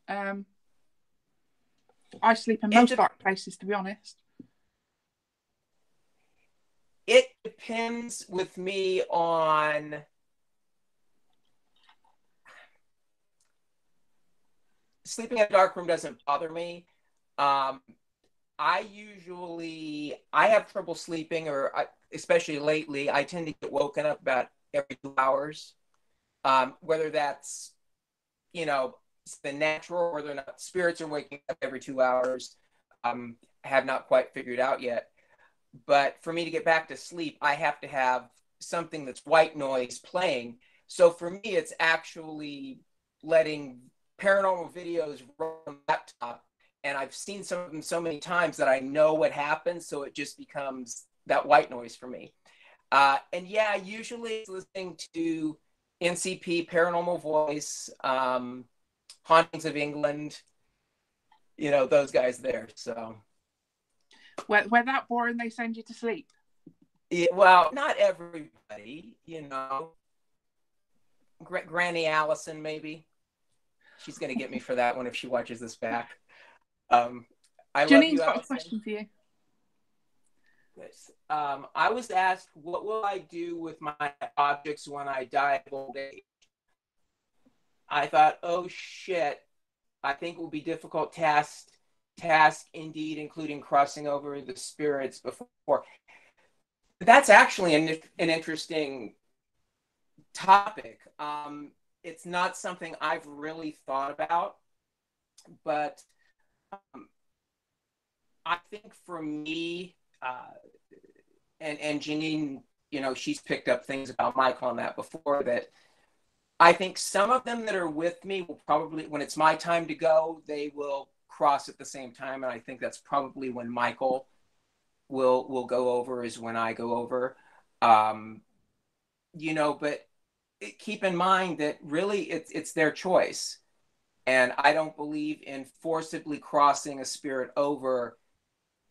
I sleep in most dark places, to be honest. It depends with me on sleeping in a dark room doesn't bother me. I have trouble sleeping, or especially lately, I tend to get woken up about every 2 hours. Whether that's, the natural, or whether or not spirits are waking up every 2 hours, have not quite figured out yet. But for me to get back to sleep, I have to have something that's white noise playing. So for me, it's actually letting paranormal videos run on the laptop. And I've seen some of them so many times that I know what happens. So it just becomes that white noise for me. And yeah, usually it's listening to NCP, Paranormal Voice, Hauntings of England, those guys there. So Where that boring, they send you to sleep. yeah, well, not everybody, Granny Allison, maybe. She's going to get me for that one if she watches this back. I love you, Janine's got Allison. a question for you. I was asked, what will I do with my objects when I die of old age? I thought, oh shit, I think it will be difficult task indeed, including crossing over the spirits before. That's actually an interesting topic. It's not something I've really thought about, but I think for me, and Janine, she's picked up things about Michael on that before, that I think some of them that are with me will probably, when it's my time to go, they will cross at the same time. And I think that's probably when Michael will go over, is when I go over. But keep in mind that really it's their choice. And I don't believe in forcibly crossing a spirit over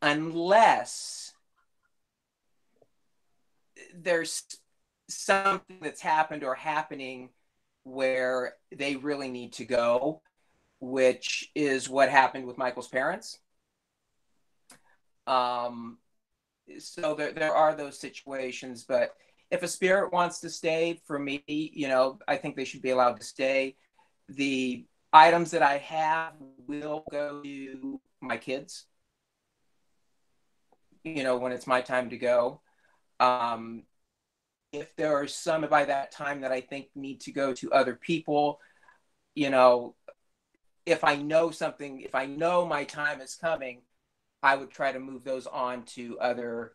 unless there's something that's happened or happening where they really need to go, which is what happened with Michael's parents. So there are those situations, but if a spirit wants to stay, for me, I think they should be allowed to stay. The items that I have will go to my kids, when it's my time to go. If there are some by that time that I think need to go to other people, if I know something, if I know my time is coming, I would try to move those on to other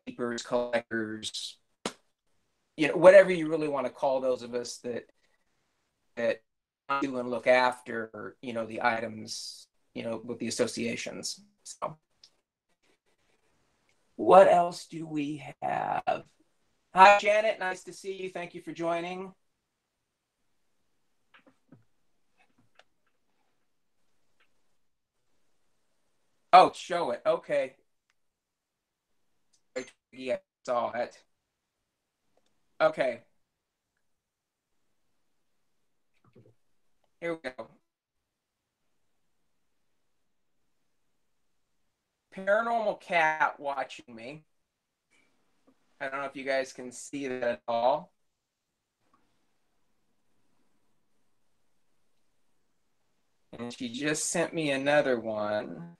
keepers, collectors, whatever you really want to call those of us that do and look after, the items, with the associations. So what else do we have? Hi, Janet. Nice to see you. Thank you for joining. Oh, show it. Okay. Yeah, I saw it. Okay. Here we go. Paranormal cat watching me. I don't know if you guys can see that at all. And she just sent me another one.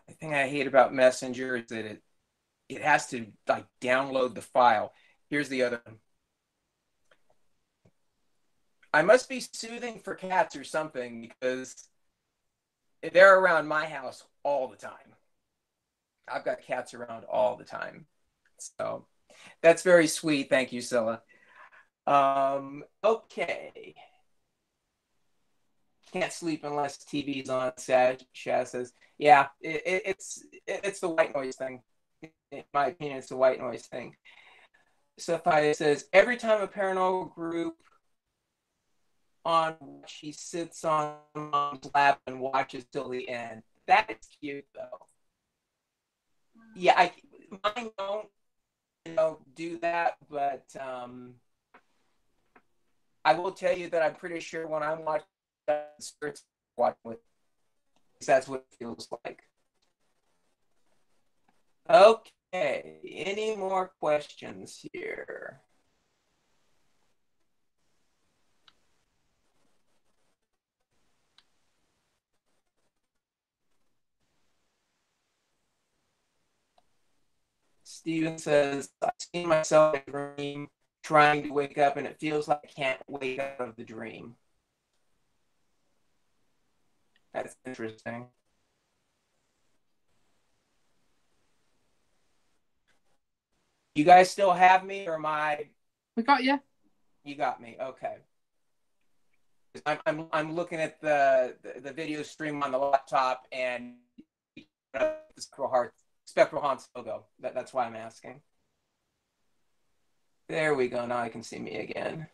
The thing I hate about Messenger is that it has to like download the file. Here's the other one. I must be soothing for cats or something, because they're around my house all the time. I've got cats around all the time. So that's very sweet. Thank you, Scylla. Okay. Can't sleep unless TV's on, Shaz says. Yeah, it's the white noise thing. In my opinion, it's the white noise thing. Sophia says, every time a paranormal group on, she sits on mom's lap and watches till the end. That is cute, though. Yeah, mine don't, do that, but I will tell you that I'm pretty sure when I'm watching spirits, watching with, that's what it feels like. Okay, any more questions here? Steven says, I've seen myself in a dream trying to wake up, and it feels like I can't wake out of the dream. That's interesting. You guys still have me, or am I? We got you. You got me. Okay. I'm looking at the video stream on the laptop and the Spectral Haunts logo. That's why I'm asking. There we go. Now I can see me again.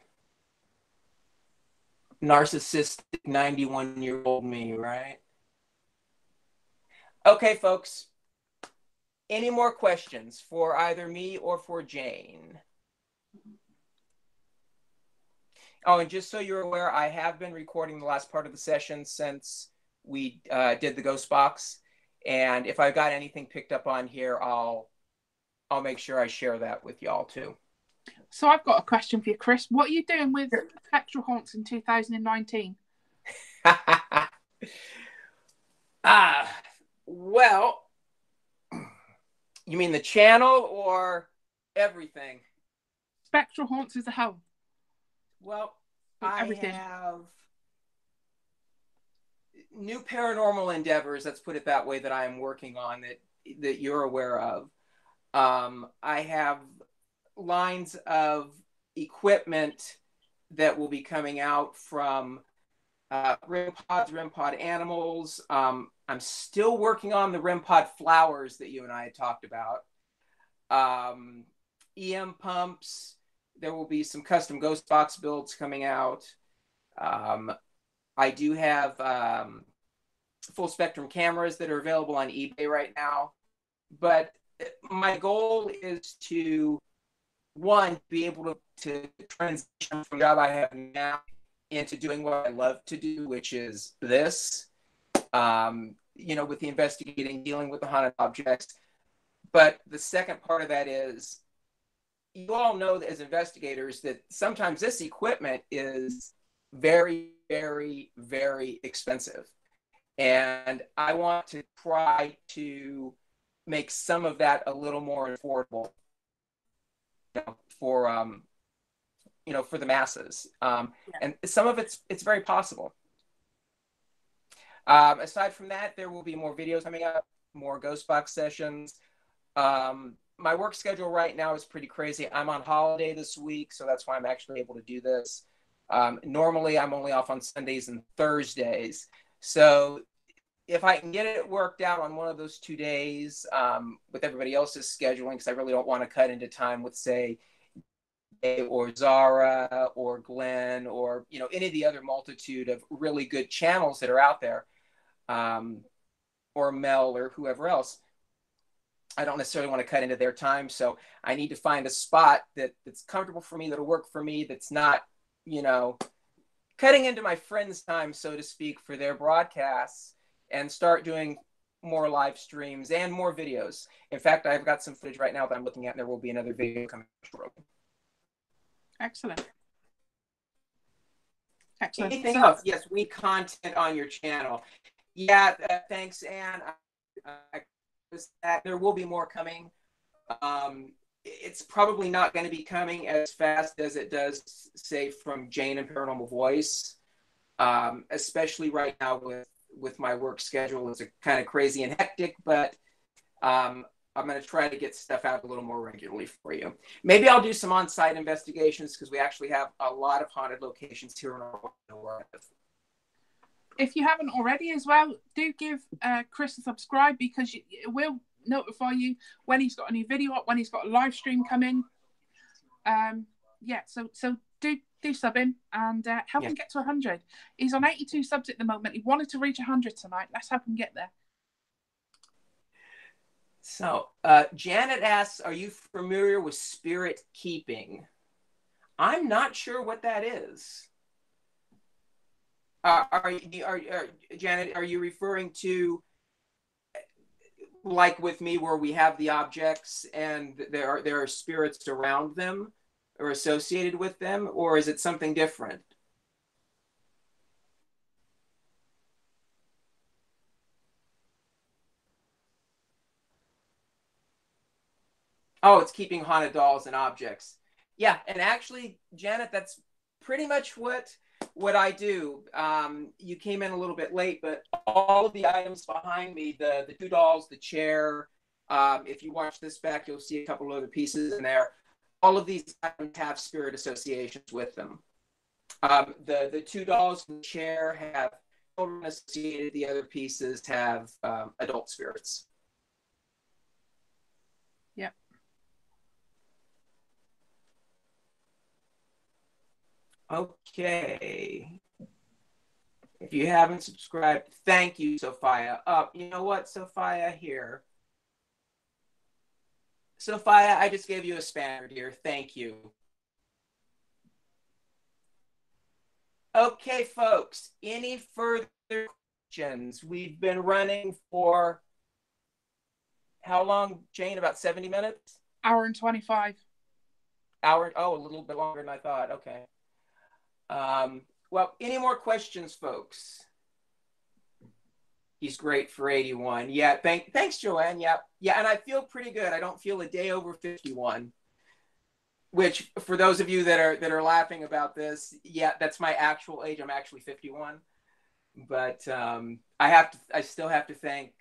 Narcissistic 91-year-old me, right? Okay, folks. Any more questions for either me or for Jayne? Oh, and just so you're aware, I have been recording the last part of the session since we did the ghost box. And if I've got anything picked up on here, I'll make sure I share that with y'all too. So I've got a question for you, Chris. What are you doing with Spectral Haunts in 2019? Well, you mean the channel or everything? Spectral Haunts as a whole. Well, Everything. I have new paranormal endeavors, let's put it that way, that I am working on that you're aware of. I have lines of equipment that will be coming out from REM pods, REM pod animals. I'm still working on the REM pod flowers that you and I had talked about. EM pumps. There will be some custom ghost box builds coming out. I do have full spectrum cameras that are available on eBay right now. But my goal is to, one, be able to transition from the job I have now into doing what I love to do, which is this, with the investigating, dealing with the haunted objects. But the second part of that is, you all know that as investigators that sometimes this equipment is very, very, very expensive. And I want to try to make some of that a little more affordable for the masses. And some of it's very possible. Aside from that, there will be more videos coming up, more ghost box sessions. My work schedule right now is pretty crazy. I'm on holiday this week, so that's why I'm actually able to do this. Normally, I'm only off on Sundays and Thursdays. So if I can get it worked out on one of those 2 days with everybody else's scheduling, because I really don't want to cut into time with, say, or Zara or Glenn or any of the other multitude of really good channels that are out there, or Mel or whoever else. I don't necessarily want to cut into their time, so I need to find a spot that's comfortable for me, that'll work for me, that's not cutting into my friends' time, so to speak, for their broadcasts, and start doing more live streams and more videos. In fact, I've got some footage right now that I'm looking at, and there will be another video coming shortly. Excellent. Excellent. Anything else? Yes, we content on your channel. Yeah, thanks, Anne. There will be more coming. It's probably not going to be coming as fast as it does, say, from Jayne and Paranormal Voice, especially right now with my work schedule. It's kind of crazy and hectic, but I'm going to try to get stuff out a little more regularly for you. Maybe I'll do some on-site investigations, because we actually have a lot of haunted locations here in our If you haven't already as well, do give Chris a subscribe, because it will notify you when he's got a new video up, when he's got a live stream coming. So do sub him and help him get to 100. He's on 82 subs at the moment. He wanted to reach 100 tonight. Let's help him get there. So Janet asks, are you familiar with spirit keeping? I'm not sure what that is. Janet, are you referring to, like with me, where we have the objects and there are spirits around them or associated with them, or is it something different? Oh, it's keeping haunted dolls and objects. Yeah, and actually, Janet, that's pretty much what I do. You came in a little bit late, but all of the items behind me, the two dolls, the chair. If you watch this back, you'll see a couple of other pieces in there. All of these items have spirit associations with them. The two dolls in the chair have children associated. The other pieces have adult spirits. Yep. Okay. If you haven't subscribed, thank you, Sophia. You know what, Sophia, here. Sophia, I just gave you a Spaniard here. Thank you. Okay, folks, any further questions? We've been running for how long, Jayne? About 70 minutes? Hour and 25. Hour? Oh, a little bit longer than I thought. Okay. Well, any more questions, folks? He's great for 81. Yeah, thanks, Joanne. Yeah, and I feel pretty good. I don't feel a day over 51. Which, for those of you that are laughing about this, yeah, that's my actual age. I'm actually 51. But I still have to thank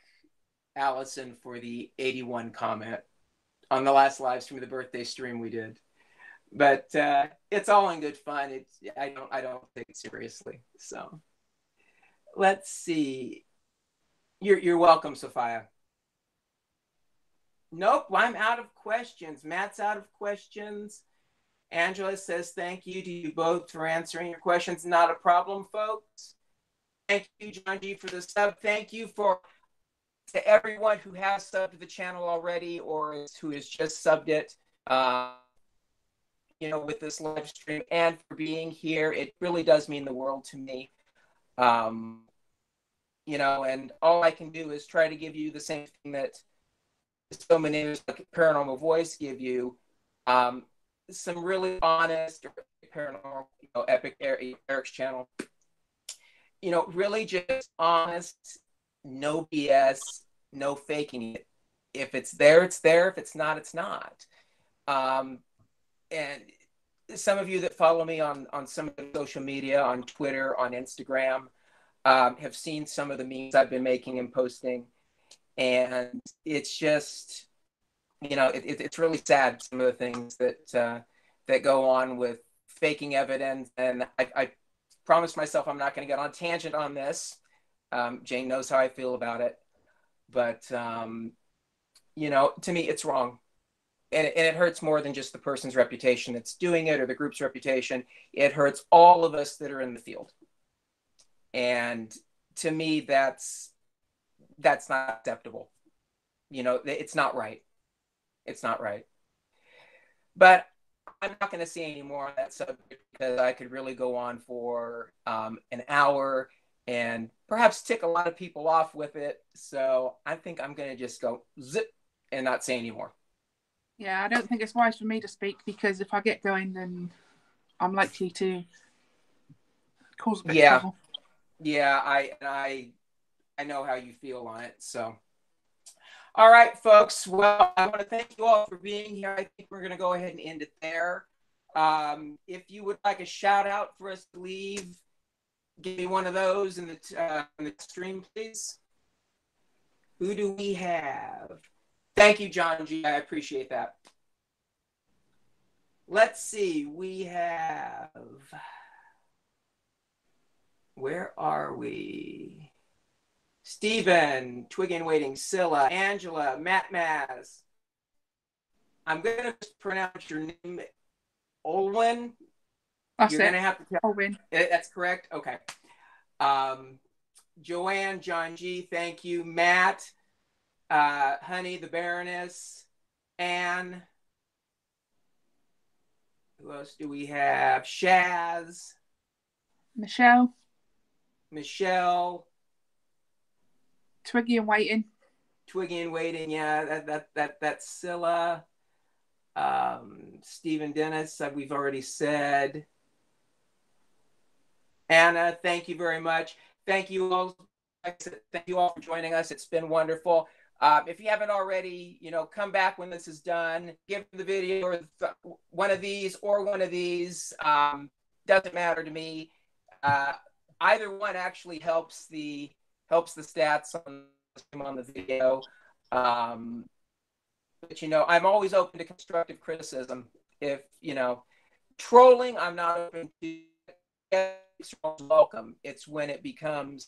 Allison for the 81 comment on the last live stream, the birthday stream we did. But it's all in good fun. I don't take it seriously. So let's see. You're welcome, Sophia. Nope, I'm out of questions. Matt's out of questions. Angela says thank you to you both for answering your questions. Not a problem, folks. Thank you, John G, for the sub. Thank you to everyone who has subbed to the channel already or who has just subbed it. With this live stream and for being here. It really does mean the world to me. And all I can do is try to give you the same thing that so many names like Paranormal Voice give you, some really honest paranormal, Epic Eric's channel, really just honest, no BS, no faking it. If it's there, it's there. If it's not, it's not. And some of you that follow me on some of the social media, on Twitter, on Instagram, have seen some of the memes I've been making and posting. And it's just, it's really sad, some of the things that go on with faking evidence. And I promised myself I'm not going to get on a tangent on this. Jayne knows how I feel about it. But, to me, it's wrong. And it hurts more than just the person's reputation that's doing it or the group's reputation. It hurts all of us that are in the field. And to me, that's not acceptable. It's not right. It's not right. But I'm not going to say any more on that subject because I could really go on for an hour and perhaps tick a lot of people off with it. So I think I'm going to just go zip and not say any more. Yeah, I don't think it's wise for me to speak because if I get going, then I'm likely to cause a bit of trouble. Yeah, I know how you feel on it. So, all right, folks. Well, I want to thank you all for being here. I think we're going to go ahead and end it there. If you would like a shout out for us to leave, give me one of those in the stream, please. Who do we have? Thank you, John G. I appreciate that. Let's see. We have... Where are we? Stephen, Twig and Waiting, Scylla, Angela, Matt Maz. I'm going to pronounce your name, Olwyn. You're going to have to tell. Olwyn. That's correct? Okay. Joanne, John G, thank you. Matt, Honey, the Baroness, Anne. Who else do we have? Shaz. Michelle. Twiggy and Waiting. Yeah, that's Scylla. Stephen Dennis, we've already said. Anna, thank you very much. Thank you all. Thank you all for joining us. It's been wonderful. If you haven't already, you know, come back when this is done, give the video or one of these or one of these. Doesn't matter to me. Either one actually helps the stats on the video. But you know, I'm always open to constructive criticism. If you know, trolling, I'm not open to. Welcome. It's when it becomes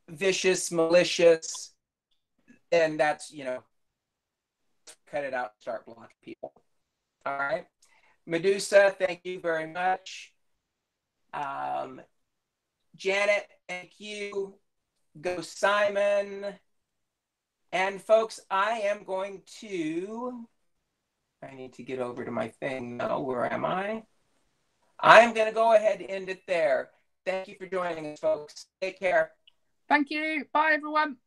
vicious, malicious, and that's, you know, cut it out, start blocking people. All right. Medusa, thank you very much. Janet, thank you. Go Simon. And folks, I am going to, I need to get over to my thing now. Where am I? I'm going to go ahead and end it there. Thank you for joining us, folks. Take care. Thank you. Bye, everyone.